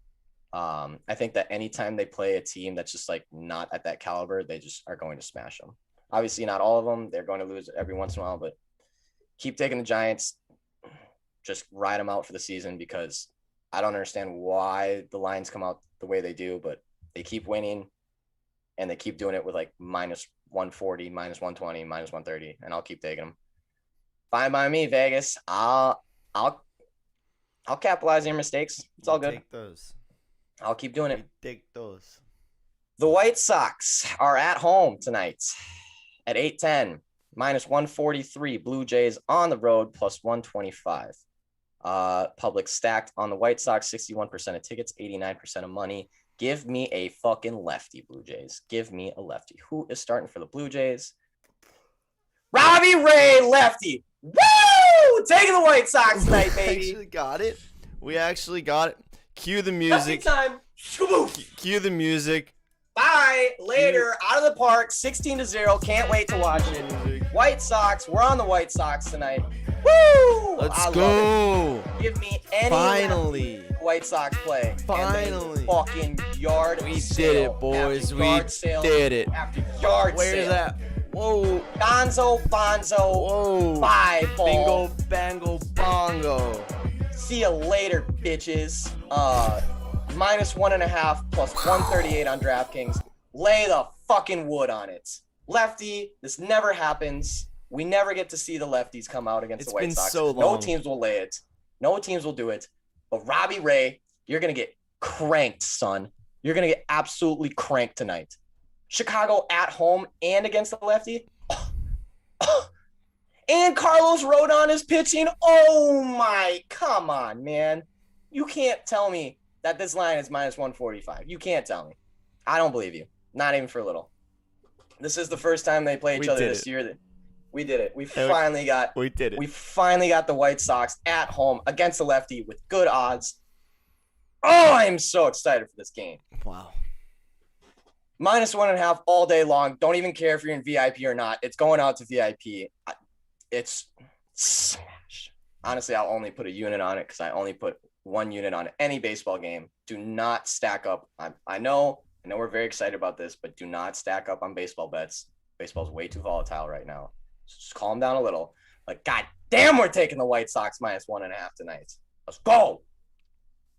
I think that anytime they play a team that's just like not at that caliber, they just are going to smash them. Obviously, not all of them. They're going to lose every once in a while, but keep taking the Giants. Just ride them out for the season because I don't understand why the lines come out the way they do, but they keep winning and they keep doing it with like -140, -120, -130, and I'll keep taking them. Fine by me, Vegas. I'll capitalize on your mistakes. It's all good. Take those. I'll keep doing it. Take those. The White Sox are at home tonight at 8:10, -143. Blue Jays on the road, +125. Public stacked on the White Sox, 61% of tickets, 89% of money. Give me a fucking lefty, Blue Jays. Give me a lefty. Who is starting for the Blue Jays? Robbie Ray, lefty. Woo! Taking the White Sox tonight, baby. We actually got it. Cue the music. Time. Cue the music. Bye. Later. Out of the park. 16-0. Can't wait to watch it. White Sox. We're on the White Sox tonight. Woo! Let's go. Give me any Finally White Sox play. Finally. Fucking yard We sale. did it, boys. We sale did it. After yard Where's sale. that? Whoa. Gonzo, Bonzo. Whoa. 5 ball. Bingo, bango, bongo. See you later, bitches. -1.5 +138 on DraftKings. Lay the fucking wood on it. Lefty, this never happens. We never get to see the lefties come out against the White Sox. So long. No teams will lay it. No teams will do it. But Robbie Ray, you're going to get cranked, son. You're going to get absolutely cranked tonight. Chicago at home and against the lefty. And Carlos Rodon is pitching. Oh, my. Come on, man. You can't tell me that this line is -145. You can't tell me. I don't believe you. Not even for a little. This is the first time they play each other this year. We did it. We finally got the White Sox at home against the lefty with good odds. Oh, I am so excited for this game. Wow. -1.5 all day long. Don't even care if you're in VIP or not. It's going out to VIP. It's smash. Honestly, I'll only put a unit on it because I only put 1 unit on any baseball game. Do not stack up. I know we're very excited about this, but do not stack up on baseball bets. Baseball's way too volatile right now. Just calm down a little. Like, God damn, we're taking the White Sox -1.5 tonight. Let's go.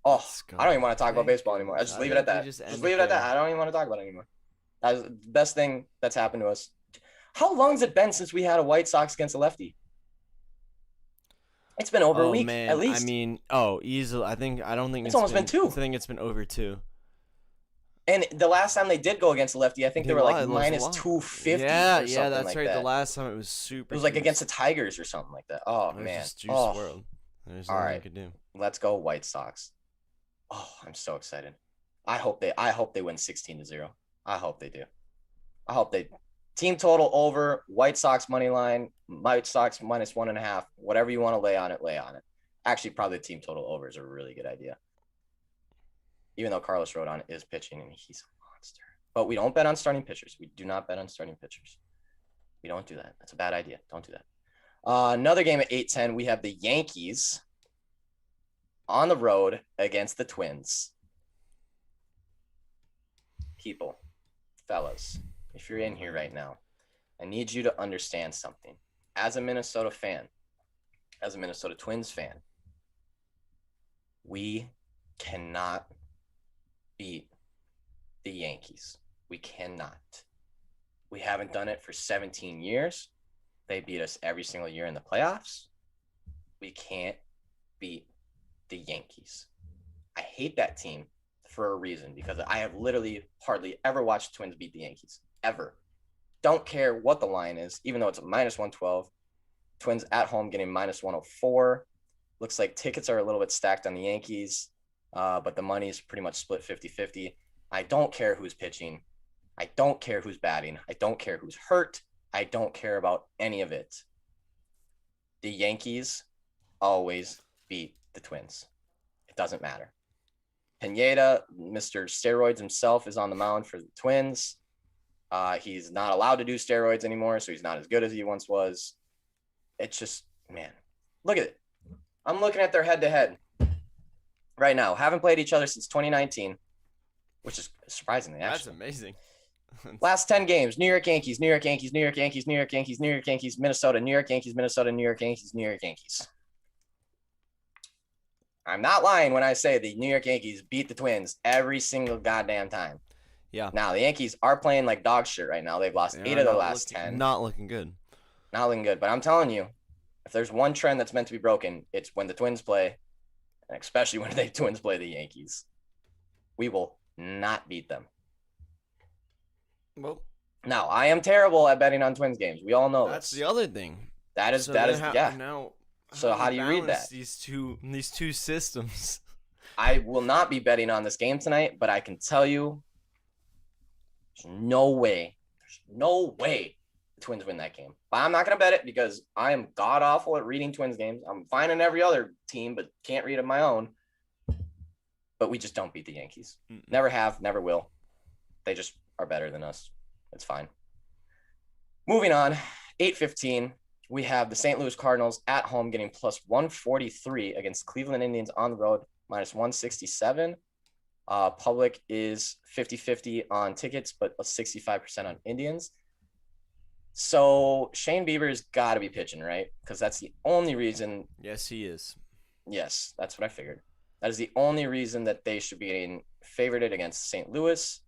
Oh, I don't even want to talk about baseball anymore. I just leave it at that. Just leave it at that. I don't even want to talk about it anymore. That's the best thing that's happened to us. How long has it been since we had a White Sox against a lefty? It's been over a week, at least. I mean, easily. I don't think it's almost been 2. I think it's been over 2. And the last time they did go against a lefty, I think they were like -250. Yeah, or something that's like right. That. The last time it was super. It was like against the Tigers or something like that. Oh, it was man. Just juice world. There's nothing I could do. Let's go White Sox. Oh, I'm so excited. I hope they win 16-0. I hope they do. I hope they team total over, White Sox money line, White Sox -1.5. Whatever you want to lay on it, lay on it. Actually, probably team total over is a really good idea. Even though Carlos Rodon is pitching and he's a monster. But we don't bet on starting pitchers. We do not bet on starting pitchers. We don't do that. That's a bad idea. Don't do that. Another game at 8:10. We have the Yankees on the road against the Twins. People, fellas, if you're in here right now, I need you to understand something. As a Minnesota fan, as a Minnesota Twins fan, we cannot beat the Yankees. We cannot. We haven't done it for 17 years. They beat us every single year in the playoffs. We can't beat the Yankees. I hate that team for a reason, because I have literally hardly ever watched the Twins beat the Yankees, ever. Don't care what the line is, even though it's minus 112. Twins at home getting minus 104. Looks like tickets are a little bit stacked on the Yankees, but the money is pretty much split 50-50. I don't care who's pitching. I don't care who's batting. I don't care who's hurt. I don't care about any of it. The Yankees always beat the Twins. It doesn't matter. Pineda, Mr. Steroids himself, is on the mound for the Twins. He's not allowed to do steroids anymore, so he's not as good as he once was. It's just, man, look at it. I'm looking at their head-to-head right now. Haven't played each other since 2019, which is surprisingly, actually. That's amazing. Last 10 games: New York Yankees, New York Yankees, New York Yankees, New York Yankees, New York Yankees, Minnesota, New York Yankees, Minnesota, New York Yankees, New York Yankees. I'm not lying when I say the New York Yankees beat the Twins every single goddamn time. Yeah. Now, the Yankees are playing like dog shit right now. They've lost 8 of the last 10. Not looking good. Not looking good. But I'm telling you, if there's one trend that's meant to be broken, it's when the Twins play, and especially when the Twins play the Yankees. We will not beat them. Well, now, I am terrible at betting on Twins games. We all know that's this. the other thing. Yeah. Now, so how do you read that? These two systems. I will not be betting on this game tonight, but I can tell you there's no way the Twins win that game. But I'm not going to bet it because I am god-awful at reading Twins games. I'm fine in every other team, but can't read it my own. But we just don't beat the Yankees. Never have, never will. They just are better than us. It's fine. Moving on, 8:15. We have the St. Louis Cardinals at home getting plus 143 against Cleveland Indians on the road, minus 167. Public is 50-50 on tickets, but 65% on Indians. So Shane Bieber's got to be pitching, right? Because that's the only reason. Yes, he is. Yes, that's what I figured. That is the only reason that they should be getting favorited against St. Louis.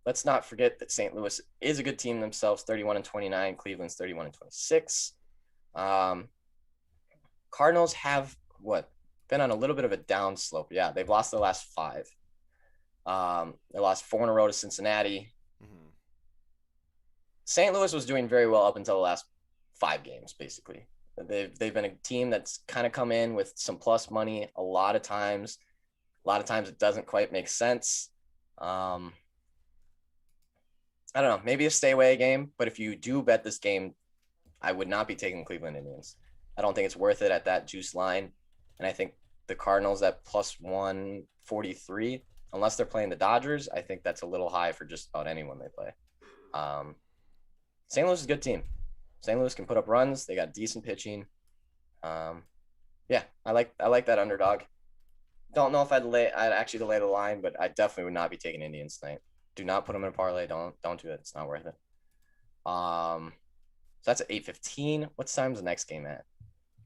Let's not forget that St. Louis is a good team themselves, 31-29. Cleveland's 31-26. Cardinals have been on a little bit of a down slope. Yeah, they've lost their last 5. They lost 4 in a row to Cincinnati. Mm-hmm. St. Louis was doing very well up until the last 5 games, basically. They've been a team that's kind of come in with some plus money a lot of times. A lot of times it doesn't quite make sense. I don't know, maybe a stay away game, but if you do bet this game, I would not be taking Cleveland Indians. I don't think it's worth it at that juice line. And I think the Cardinals at plus 143, unless they're playing the Dodgers, I think that's a little high for just about anyone they play. St. Louis is a good team. St. Louis can put up runs. They got decent pitching. Yeah, I like that underdog. Don't know if I'd actually lay the line, but I definitely would not be taking Indians tonight. Do not put them in a parlay. Don't do it. It's not worth it. So that's at 8:15. What time's the next game at?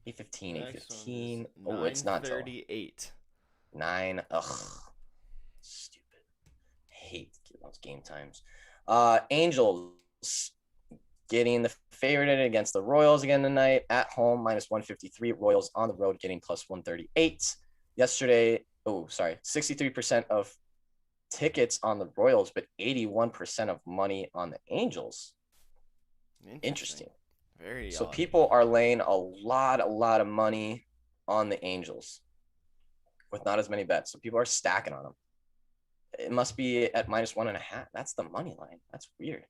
8:15. Oh, it's not till 9:38. 9. Ugh. Stupid. Hate those game times. Angels getting the favorite against the Royals again tonight at home, minus 153. Royals on the road getting plus 138. Yesterday, 63% of tickets on the Royals, but 81% of money on the Angels. Interesting. Very so odd. People are laying a lot of money on the Angels with not as many bets. So people are stacking on them. It must be at minus 1.5. That's the money line. That's weird.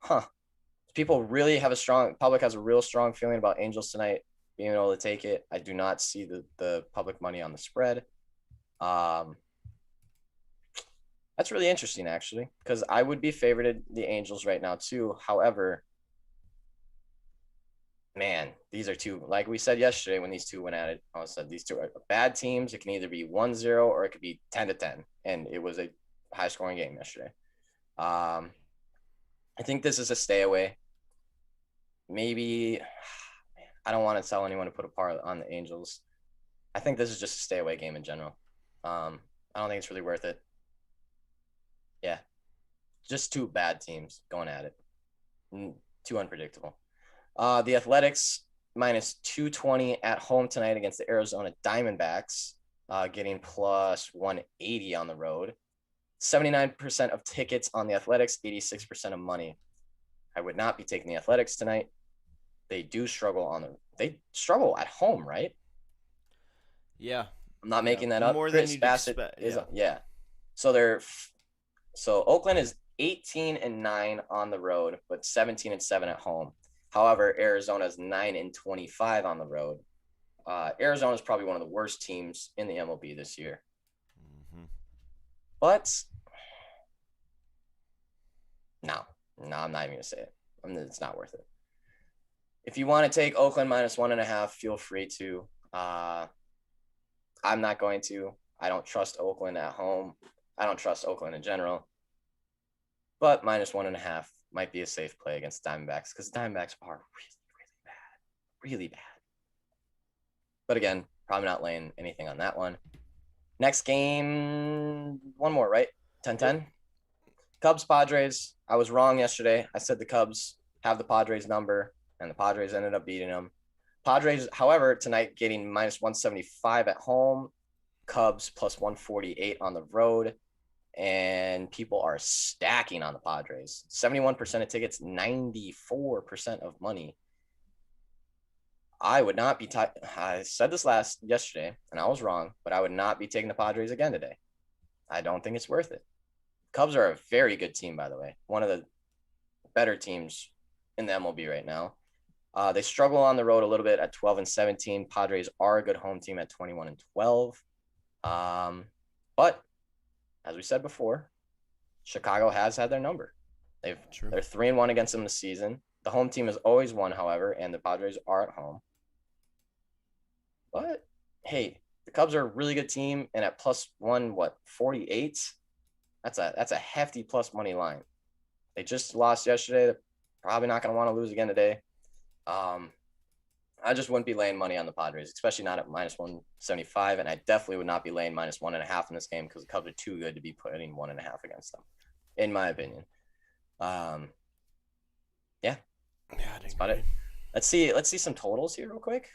Huh. People really have public has a real strong feeling about Angels tonight being able to take it. I do not see the public money on the spread. I That's really interesting, actually, because I would be favorited the Angels right now, too. However, man, these are two, like we said yesterday when these two went at it, I said these two are bad teams. It can either be 1-0 or it could be 10-10. And it was a high-scoring game yesterday. I think this is a stay away. Maybe I don't want to tell anyone to put a part on the Angels. I think this is just a stay away game in general. I don't think it's really worth it. Yeah, just two bad teams going at it. Too unpredictable. The Athletics minus 220 at home tonight against the Arizona Diamondbacks, getting plus 180 on the road. 79% of tickets on the Athletics, 86% of money. I would not be taking the Athletics tonight. They struggle at home, right? Yeah. I'm not making that up. More Chris than you'd Bassett expect. yeah. So Oakland is 18-9 on the road, but 17-7 at home. However, Arizona is 9-25 on the road. Arizona is probably one of the worst teams in the MLB this year. Mm-hmm. But no, I'm not even gonna say it. It's not worth it. If you want to take Oakland minus 1.5, feel free to. I'm not going to. I don't trust Oakland at home. I don't trust Oakland in general. But minus 1.5 might be a safe play against Diamondbacks because Diamondbacks are really bad. But again, probably not laying anything on that one. Next game, one more, right? 10-10. Cubs, Padres. I was wrong yesterday. I said the Cubs have the Padres number, and the Padres ended up beating them. Padres, however, tonight getting minus 175 at home. Cubs plus 148 on the road. And people are stacking on the Padres. 71% of tickets, 94% of money. I would not be I said this yesterday, and I was wrong, but I would not be taking the Padres again today. I don't think it's worth it. Cubs are a very good team, by the way. One of the better teams in the MLB right now. They struggle on the road a little bit at 12-17. Padres are a good home team at 21-12. But as we said before, Chicago has had their number. They're 3-1 against them this season. The home team has always won, however, and the Padres are at home. But hey, the Cubs are a really good team, and at plus 48? That's a hefty plus money line. They just lost yesterday. They're probably not going to want to lose again today. I just wouldn't be laying money on the Padres, especially not at minus 175, and I definitely would not be laying minus 1.5 in this game because the Cubs are too good to be putting 1.5 against them, in my opinion. Yeah, that's about it. Let's see some totals here real quick.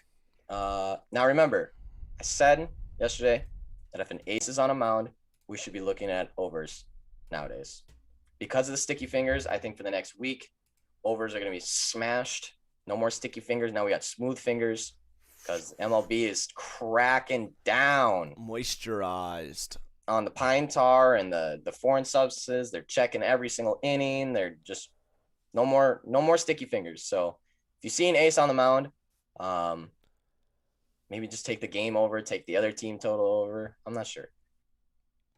Now remember, I said yesterday that if an ace is on a mound, we should be looking at overs nowadays. Because of the sticky fingers, I think for the next week, overs are going to be smashed. No more sticky fingers. Now we got smooth fingers because MLB is cracking down. Moisturized. On the pine tar and the foreign substances. They're checking every single inning. They're just no more sticky fingers. So if you see an ace on the mound, maybe just take the game over, take the other team total over. I'm not sure.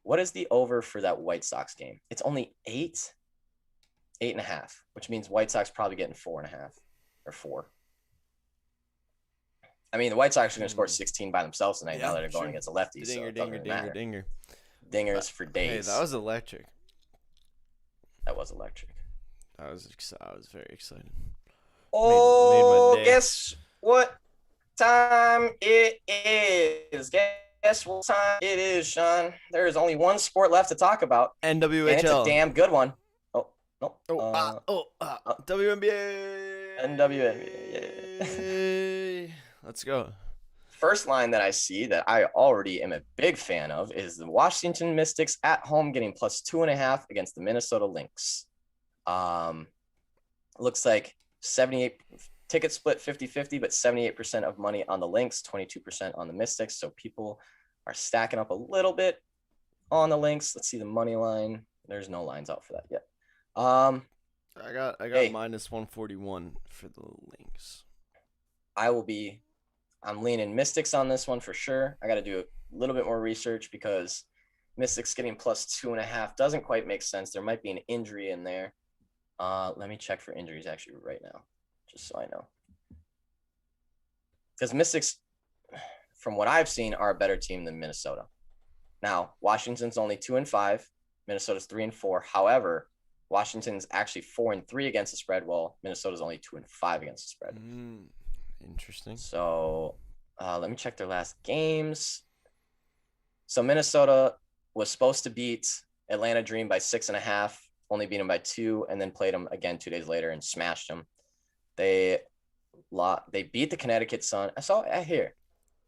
What is the over for that White Sox game? It's only 8.5, which means White Sox probably getting 4.5 or 4. I mean, the White Sox are going to score 16 by themselves tonight now that they're going against a lefty. Dinger. Dingers for days. Hey, that was electric. That was electric. I was very excited. Oh, made guess what time it is? Guess what time it is, Sean? There is only one sport left to talk about. NWHL. And it's a damn good one. Oh, no. WNBA. NWNBA. Let's go. First line that I see that I already am a big fan of is the Washington Mystics at home getting plus 2.5 against the Minnesota Lynx. Looks like 78 ticket split 50-50, but 78% of money on the Lynx, 22% on the Mystics. So people are stacking up a little bit on the Lynx. Let's see the money line. There's no lines out for that yet. I got minus 141 for the Lynx. I'm leaning Mystics on this one for sure. I got to do a little bit more research because Mystics getting +2.5 doesn't quite make sense. There might be an injury in there. Let me check for injuries actually right now, just so I know. Because Mystics, from what I've seen, are a better team than Minnesota. Now, Washington's only 2-5. Minnesota's 3-4. However, Washington's actually 4-3 against the spread, while Minnesota's only 2-5 against the spread. Interesting. So, let me check their last games. So Minnesota was supposed to beat Atlanta Dream by 6.5, only beat them by 2, and then played them again 2 days later and smashed them. They beat the Connecticut Sun. I saw here.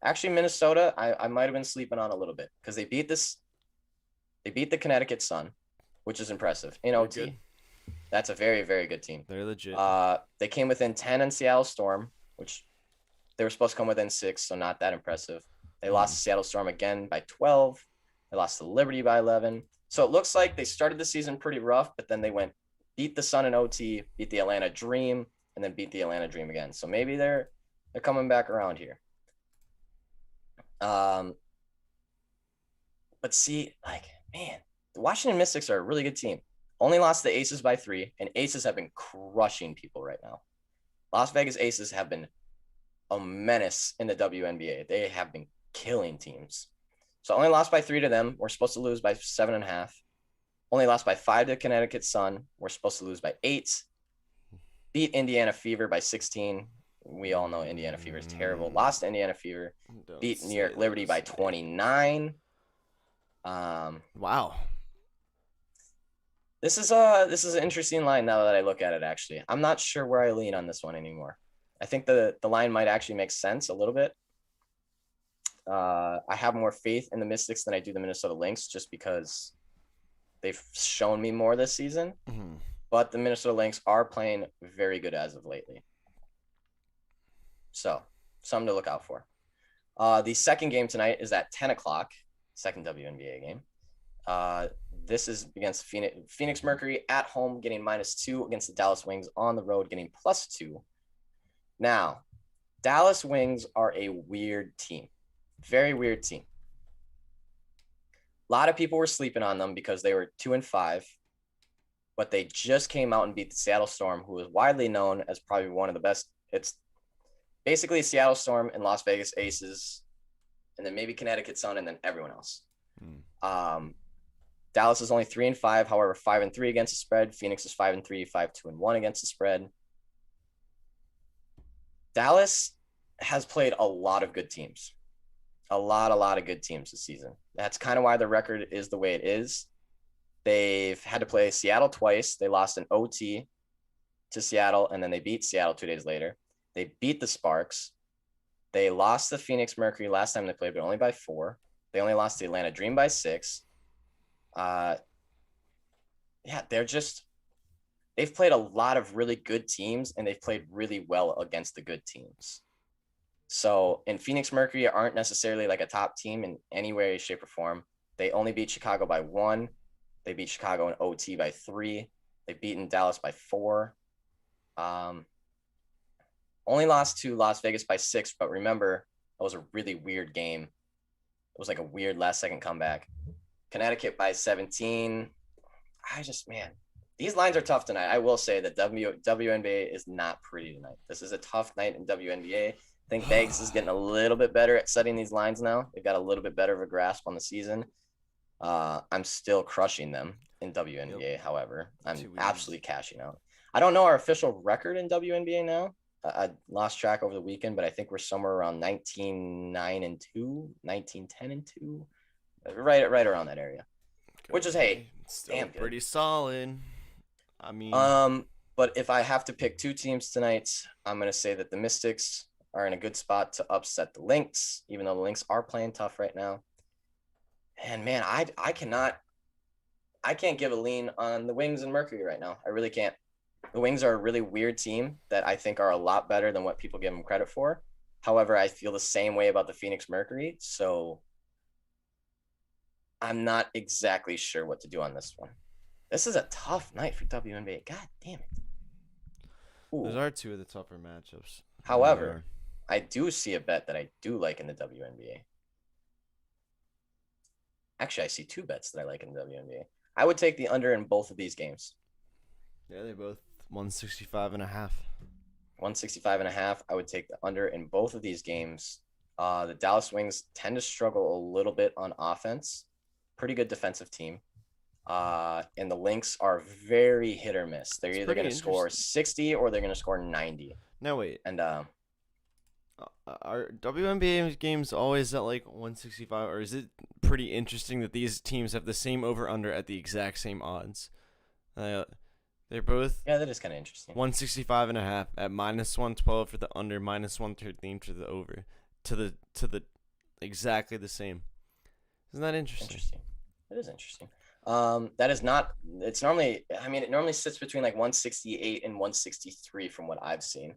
Actually, Minnesota, I might have been sleeping on a little bit because they beat the Connecticut Sun, which is impressive in OT. Good. That's a very, very good team. They're legit. They came within 10 in Seattle Storm, which they were supposed to come within 6, so not that impressive. They lost to Seattle Storm again by 12. They lost to Liberty by 11. So it looks like they started the season pretty rough, but then they beat the Sun in OT, beat the Atlanta Dream, and then beat the Atlanta Dream again. So maybe they're coming back around here. But see, man, the Washington Mystics are a really good team. Only lost the Aces by 3, and Aces have been crushing people right now. Las Vegas Aces have been a menace in the WNBA. They have been killing teams. So only lost by 3 to them. We're supposed to lose by 7.5. Only lost by 5 to Connecticut Sun. We're supposed to lose by 8. Beat Indiana Fever by 16. We all know Indiana Fever is terrible. Lost to Indiana Fever. Beat New York Liberty by 29. Wow. This is an interesting line now that I look at it, actually. I'm not sure where I lean on this one anymore. I think the line might actually make sense a little bit. I have more faith in the Mystics than I do the Minnesota Lynx just because they've shown me more this season. Mm-hmm. But the Minnesota Lynx are playing very good as of lately. So, something to look out for. The second game tonight is at 10 o'clock, second WNBA game. This is against Phoenix Mercury at home, getting -2 against the Dallas Wings on the road, getting +2. Now, Dallas Wings are a weird team. Very weird team. A lot of people were sleeping on them because they were 2-5, but they just came out and beat the Seattle Storm, who is widely known as probably one of the best. It's basically Seattle Storm and Las Vegas Aces, and then maybe Connecticut Sun, and then everyone else. Dallas is only 3-5, however, 5-3 against the spread. Phoenix is 5-3, 5-2-1 against the spread. Dallas has played a lot of good teams. A lot of good teams this season. That's kind of why the record is the way it is. They've had to play Seattle twice. They lost an OT to Seattle, and then they beat Seattle 2 days later. They beat the Sparks. They lost the Phoenix Mercury last time they played, but only by 4. They only lost the Atlanta Dream by 6. They've played a lot of really good teams, and they've played really well against the good teams. So, and Phoenix Mercury aren't necessarily like a top team in any way, shape, or form. They only beat Chicago by 1. They beat Chicago in OT by 3. They've beaten Dallas by 4. Only lost to Las Vegas by 6, but remember, that was a really weird game. It was like a weird last-second comeback. Connecticut by 17. These lines are tough tonight. I will say that WNBA is not pretty tonight. This is a tough night in WNBA. I think Vegas is getting a little bit better at setting these lines now. They've got a little bit better of a grasp on the season. I'm still crushing them in WNBA, however. I'm absolutely cashing out. I don't know our official record in WNBA now. I lost track over the weekend, but I think we're somewhere around 19-9-2, 19-10-2. Right around that area. Okay. Which is, hey, still damn good. Pretty solid. I mean, but if I have to pick 2 teams tonight, I'm going to say that the Mystics are in a good spot to upset the Lynx, even though the Lynx are playing tough right now. And man, I can't give a lean on the Wings and Mercury right now. I really can't. The Wings are a really weird team that I think are a lot better than what people give them credit for. However, I feel the same way about the Phoenix Mercury, so I'm not exactly sure what to do on this one. This is a tough night for WNBA. God damn it. Ooh. Those are 2 of the tougher matchups. However, I do see a bet that I do like in the WNBA. Actually, I see two bets that I like in the WNBA. I would take the under in both of these games. Yeah, they're both 165.5. 165.5. I would take the under in both of these games. The Dallas Wings tend to struggle a little bit on offense. Pretty good defensive team. And the Lynx are very hit or miss. They're either going to score 60 or they're going to score 90. No, wait. And are WNBA games always at like 165, or is it pretty interesting that these teams have the same over-under at the exact same odds? They're both that is kind of interesting. 165.5 at -112 for the under, -113 for the over, to the exactly the same. Isn't that interesting? It is interesting. That is not. It's normally. I mean, it normally sits between like 168 and 163 from what I've seen.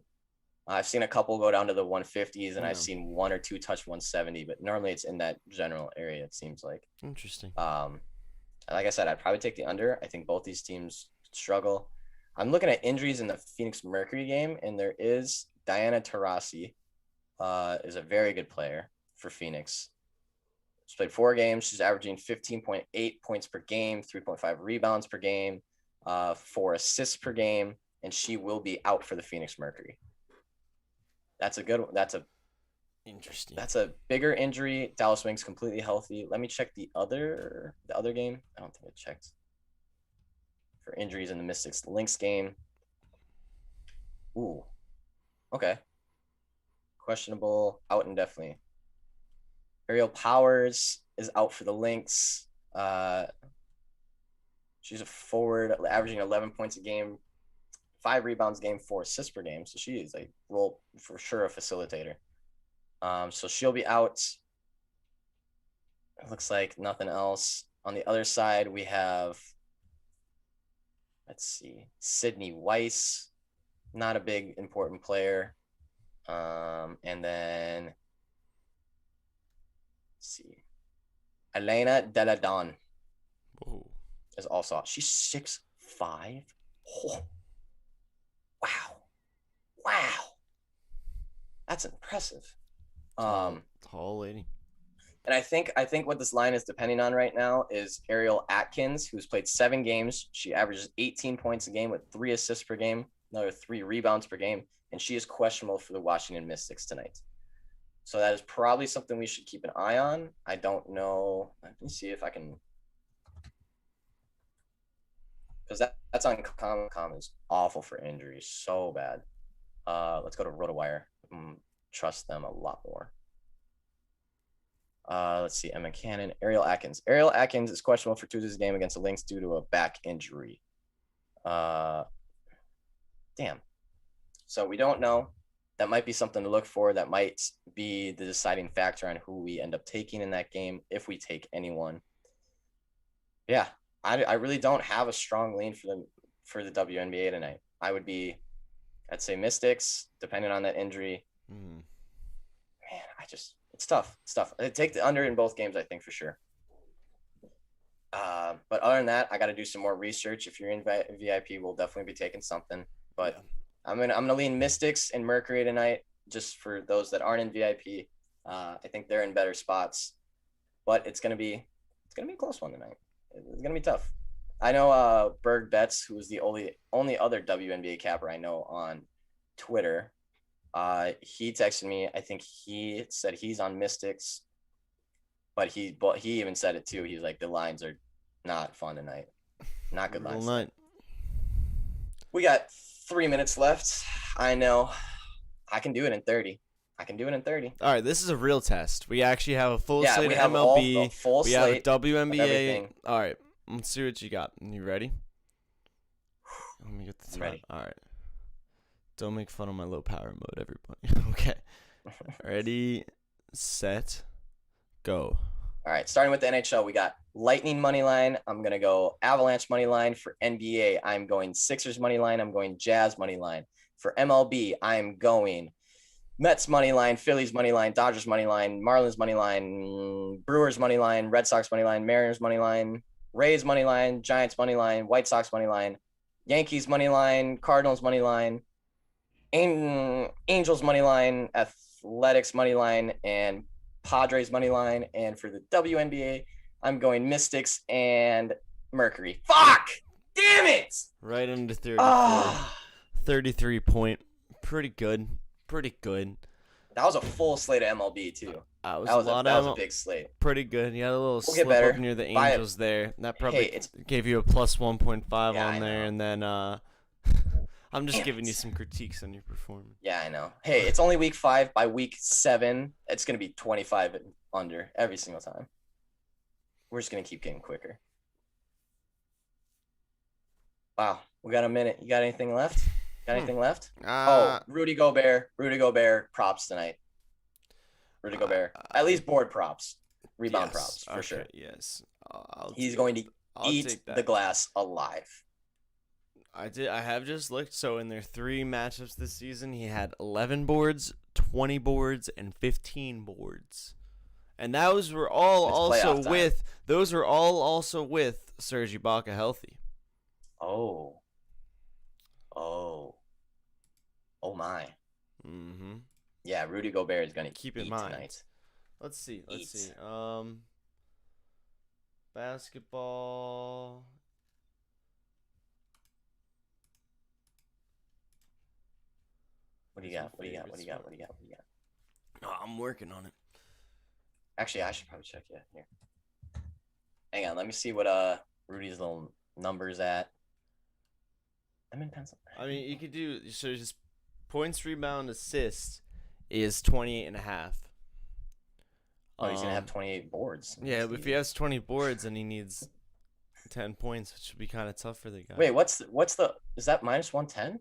I've seen a couple go down to the 150s, and I've seen one or two touch 170, but normally it's in that general area, it seems like. Interesting. Like I said, I'd probably take the under. I think both these teams struggle. I'm looking at injuries in the Phoenix Mercury game, and there is Diana Taurasi, is a very good player for Phoenix. She's played 4 games. She's averaging 15.8 points per game, 3.5 rebounds per game, 4 assists per game, and she will be out for the Phoenix Mercury. That's a good. Interesting. That's a bigger injury. Dallas Wings completely healthy. Let me check the other game. I don't think I checked for injuries in the Mystics Lynx game. Ooh, okay. Questionable, out indefinitely. Ariel Powers is out for the Lynx. She's a forward, averaging 11 points a game, 5 rebounds a game, 4 assists per game. So she is a role for sure a facilitator. So she'll be out. It looks like nothing else. On the other side, we have, let's see, Sydney Weiss, not a big important player. And then, let's see, Elena Deladon is also out. She's 6'5". Oh. Wow. That's impressive. Tall lady. And I think what this line is depending on right now is Ariel Atkins, who's played 7 games. She averages 18 points a game with 3 assists per game, another 3 rebounds per game, and she is questionable for the Washington Mystics tonight. So that is probably something we should keep an eye on. I don't know. Let me see if I can, because that's on com is awful for injuries, so bad. Let's go to RotoWire. Trust them a lot more. Let's see, Emma Cannon, Ariel Atkins. Ariel Atkins is questionable for Tuesday's game against the Lynx due to a back injury. Damn. So we don't know. That might be something to look for. That might be the deciding factor on who we end up taking in that game, if we take anyone. Yeah, I really don't have a strong lean for the WNBA tonight. I'd say Mystics, depending on that injury. Man, it's tough. I'd take the under in both games, I think, for sure. But other than that, I got to do some more research. If you're in VIP, we'll definitely be taking something. But yeah. I'm gonna lean Mystics and Mercury tonight, just for those that aren't in VIP. I think they're in better spots, but it's gonna be a close one tonight. It's gonna be tough. I know Berg Betts, who is the only other WNBA capper I know on Twitter. He texted me. I think he said he's on Mystics, but he even said it too. He's like, the lines are not fun tonight. Not good lines. Tonight. We got 3 minutes left. I know I can do it in 30. All right, this is a real test. We actually have a full slate of MLB. We have a WNBA. All right, let's see what you got. You ready? Let me get the time. Ready. All right. Don't make fun of my low power mode, everybody. Okay. Ready, set, go. All right, starting with the NHL, we got Lightning money line. I'm going to go Avalanche money line. For NBA, I'm going Sixers money line. I'm going Jazz money line. For MLB, I'm going Mets money line, Phillies money line, Dodgers money line, Marlins money line, Brewers money line, Red Sox money line, Mariners money line, Rays money line, Giants money line, White Sox money line, Yankees money line, Cardinals money line, Angels money line, Athletics money line, and Padres money line. And for the WNBA, I'm going Mystics and Mercury. Fuck! Damn it! Right under 34. 33 point. Pretty good. Pretty good. That was a full slate of MLB, too. That was a big slate. Pretty good. You had a little slip up near the Angels there. That probably gave you a plus 1.5 on there. And then I'm just giving you some critiques on your performance. Yeah, I know. Hey, it's only week 5. By week 7, it's going to be 25 under every single time. We're just going to keep getting quicker. Wow. We got a minute. You got anything left? Rudy Gobert props tonight. Rudy Gobert. At least board props. Rebound props, for sure. Yes. He's going to eat the glass alive. I have just looked. So in their 3 matchups this season, he had 11 boards, 20 boards, and 15 boards. And those were all also with Serge Ibaka healthy. Oh my. Mm-hmm. Yeah, Rudy Gobert is going to keep in mind tonight. Let's see. Basketball. What do you got? Oh, I'm working on it. Actually, I should probably check it here. Hang on, let me see what Rudy's little numbers at. I'm in pencil. I mean, you could do so. Just points, rebound, assist is 28.5. Oh, he's gonna have 28 boards. Yeah, but if he has 20 boards and he needs 10 points, which would be kind of tough for the guy. Wait, what's the? Is that minus 110?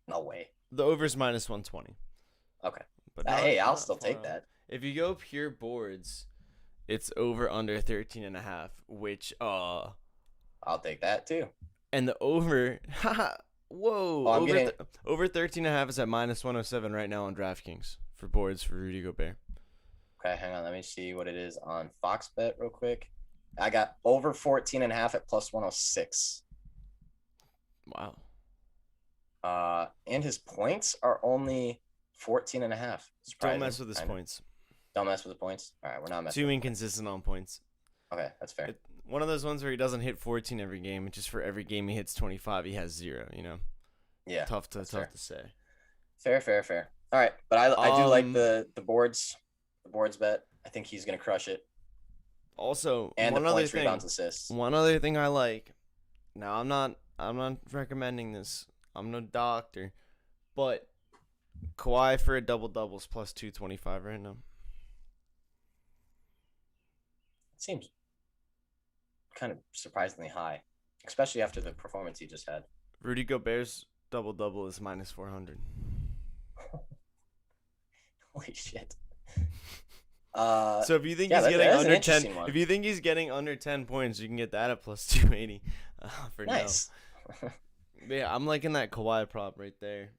No way. The over's minus 120. Okay, but hey, I'll still take that. If you go pure boards, it's over under 13.5, which I'll take that too. And the over, whoa, over 13.5 is at minus 107 right now on DraftKings for boards for Rudy Gobert. Okay, hang on, let me see what it is on Fox Bet real quick. I got over 14.5 at plus 106. Wow. And his points are only 14.5. Don't mess with his points. Don't mess with the points. All right, we're not messing. Too inconsistent on points. Okay, that's fair. One of those ones where he doesn't hit 14 every game. Just for every game he hits 25, he has 0. You know. Yeah. Tough to say. Fair. All right, but I do like the boards. The boards bet. I think he's gonna crush it. Also, and the points, rebounds, assists. One other thing I like. Now I'm not recommending this. I'm no doctor, but Kawhi for a double-double is plus 225 right now. It seems kind of surprisingly high, especially after the performance he just had. Rudy Gobert's double-double is minus 400. Holy shit. So if you think he's getting under 10, if you think he's getting under 10 points, you can get that at plus 280 for nice. now. Yeah, I'm liking that Kawhi prop right there.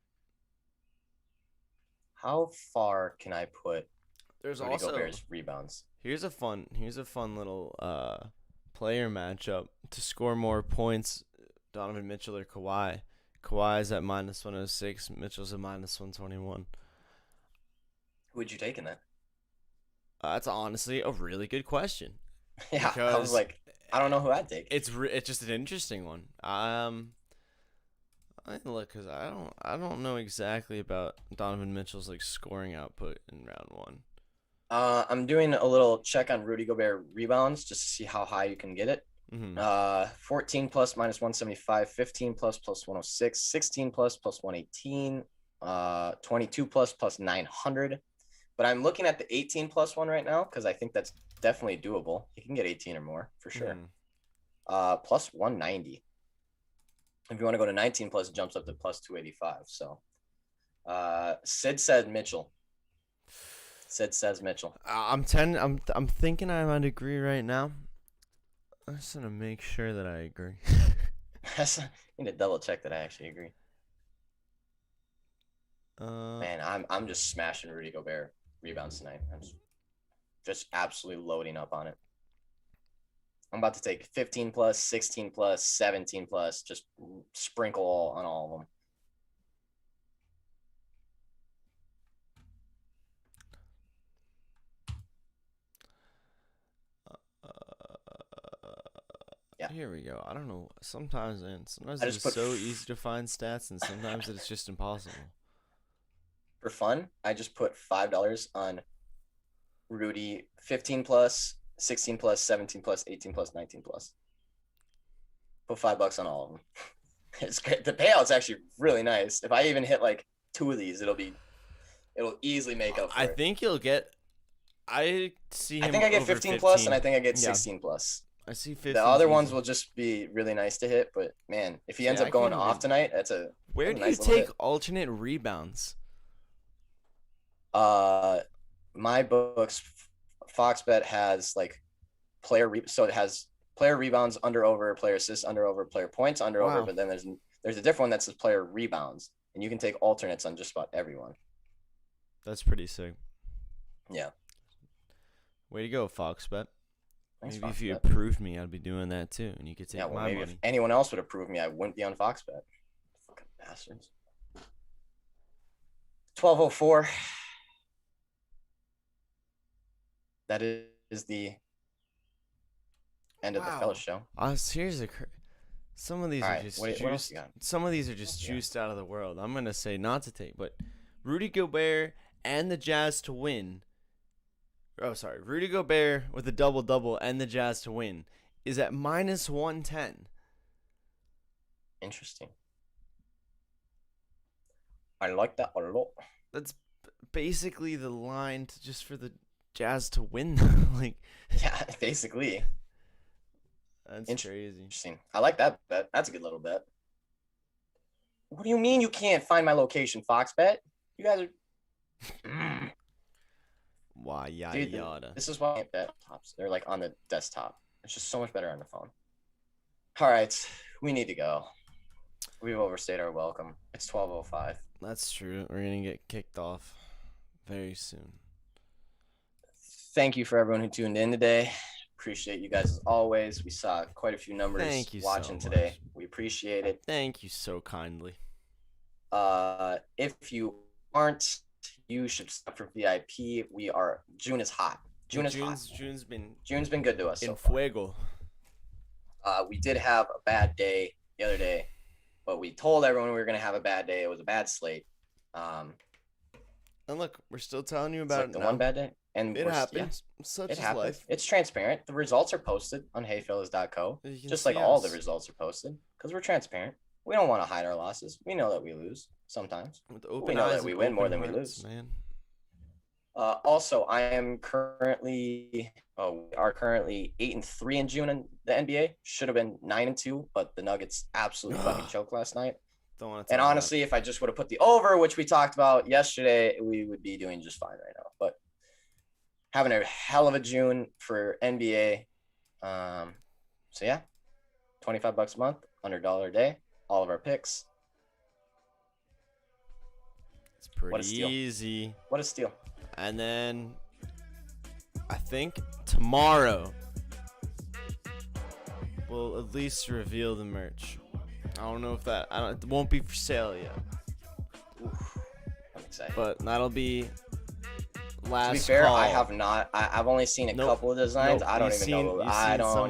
How far can I put There's Rudy also Gobert's rebounds? Here's a fun little player matchup to score more points. Donovan Mitchell or Kawhi. Kawhi's at minus 106. Mitchell's at minus 121. Who would you take in that? That's honestly a really good question. Yeah, I was like, I don't know who I'd take. It's just an interesting one. I look, because I don't know exactly about Donovan Mitchell's like scoring output in round 1. I'm doing a little check on Rudy Gobert rebounds just to see how high you can get it. Mm-hmm. 14 plus minus 175, 15 plus plus 106, 16 plus plus 118, 22 plus 900. But I'm looking at the 18 plus one right now because I think that's definitely doable. You can get 18 or more for sure. Plus 190. If you want to go to 19 plus, it jumps up to plus 285. So Sid said Mitchell. Sid says Mitchell. I'm thinking I might agree right now. I'm just gonna make sure that I agree. I need to double check that I actually agree. Man, I'm just smashing Rudy Gobert rebounds tonight. I'm just absolutely loading up on it. I'm about to take 15 plus, 16 plus, 17 plus, just sprinkle on all of them. Yeah. Here we go. I don't know. Sometimes, man. Sometimes I it's just put so easy to find stats, and sometimes it's just impossible. For fun, I just put $5 on Rudy 15 plus, 16 plus, 17 plus, 18 plus, 19 plus. Put $5 on all of them. It's great. The payout's actually really nice. If I even hit like 2 of these, it'll easily make up for I it. think you'll get. I see him. I think I get 15 plus, and I think I get 16 plus. I see 15. The other ones will just be really nice to hit, but man, if he ends up going off tonight, that's a Where do you take alternate rebounds? My books, FoxBet has like so it has player rebounds under over, player assists under over, player points under over, but then there's a different one that says player rebounds, and you can take alternates on just about everyone. That's pretty sick. Yeah. Way to go, FoxBet. Thanks, maybe FoxBet. If you approved me, I'd be doing that too, and you could take my maybe money. If anyone else would approve me, I wouldn't be on FoxBet. Fucking bastards. 12:04. That is the end of the fellas show. Seriously, some of these are just juiced. Some of these are just juiced out of the world. I'm gonna say not to take, but Rudy Gobert and the Jazz to win. Oh, sorry, Rudy Gobert with a double-double and the Jazz to win is at -110. Interesting. I like that a lot. That's basically the line just for the Jazz to win. Like, yeah, basically. That's crazy. Interesting. I like that bet. That's a good little bet. What do you mean you can't find my location, FoxBet? You guys are. Why, yada. This is why I can't bet tops. They're like on the desktop. It's just so much better on the phone. All right, we need to go. We've overstayed our welcome. It's 12:05. That's true. We're gonna get kicked off very soon. Thank you for everyone who tuned in today. Appreciate you guys as always. We saw quite a few numbers watching today. We appreciate it. Thank you so kindly. If you aren't, you should stop for VIP. June is hot. June's been good to us. In fuego. We did have a bad day the other day, but we told everyone we were gonna have a bad day. It was a bad slate. And look, we're still telling you about the one bad day. And it happens. Such is life. It's transparent. The results are posted on heyfellas.co. Just like all the results are posted, because we're transparent. We don't want to hide our losses. We know that we lose sometimes. We know that we win more than we lose. Man. Also, I am currently 8-3 in June in the NBA. Should have been 9-2, but the Nuggets absolutely fucking choked last night. And honestly, if I just would have put the over, which we talked about yesterday, we would be doing just fine right now. But having a hell of a June for NBA. So yeah, $25 a month, $100 a day. All of our picks. It's pretty easy. What a steal. And then I think tomorrow we'll at least reveal the merch. I don't know if it won't be for sale yet. Oof, I'm excited. But that'll be last. To be fair, call. I have not. I've only seen a couple of designs. I don't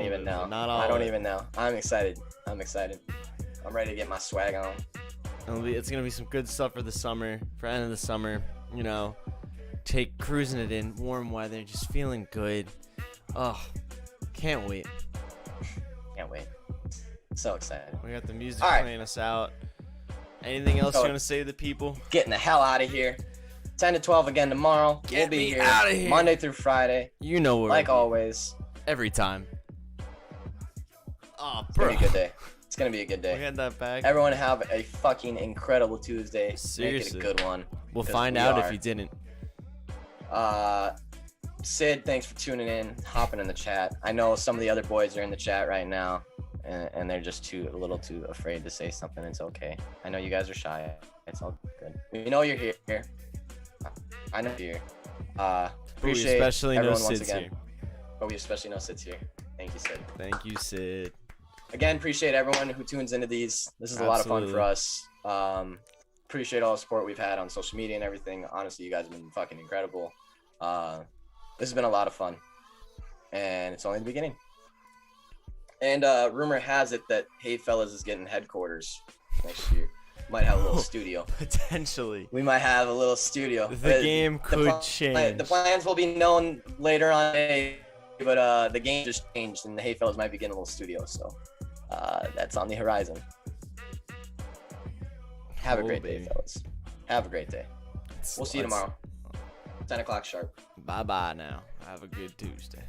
even know. I don't even know. I'm excited. I'm ready to get my swag on. It's gonna be some good stuff for the summer, for end of the summer. You know, cruising it in warm weather, just feeling good. Oh, can't wait. So excited. We got the music playing us out. Anything else you want to say to the people? Getting the hell out of here. 10 to 12 again tomorrow. We'll be here out of here. Monday through Friday. You know where. Like always. Every time. Oh, bro. It's gonna be a good day. We had that back. Everyone have a fucking incredible Tuesday. Seriously. Make it a good one. We'll find out if you didn't. Sid, thanks for tuning in, hopping in the chat. I know some of the other boys are in the chat right now, and they're just a little too afraid to say something. It's okay. I know you guys are shy. It's all good. We know you're here. I know you're here. Appreciate everyone once again. But we especially know Sid's here. Thank you, Sid. Thank you, Sid. Again, appreciate everyone who tunes into these. This is a lot of fun for us. Appreciate all the support we've had on social media and everything. Honestly, you guys have been fucking incredible. This has been a lot of fun, and it's only the beginning. And rumor has it that Hey Fellas is getting headquarters next year. Might have a little studio. Potentially. We might have a little studio. The game could change. The plans will be known later on today, but the game just changed, and the Hey Fellas might be getting a little studio. So that's on the horizon. Have a great day, fellas. Have a great day. We'll see you tomorrow. 10 o'clock sharp. Bye-bye now. Have a good Tuesday.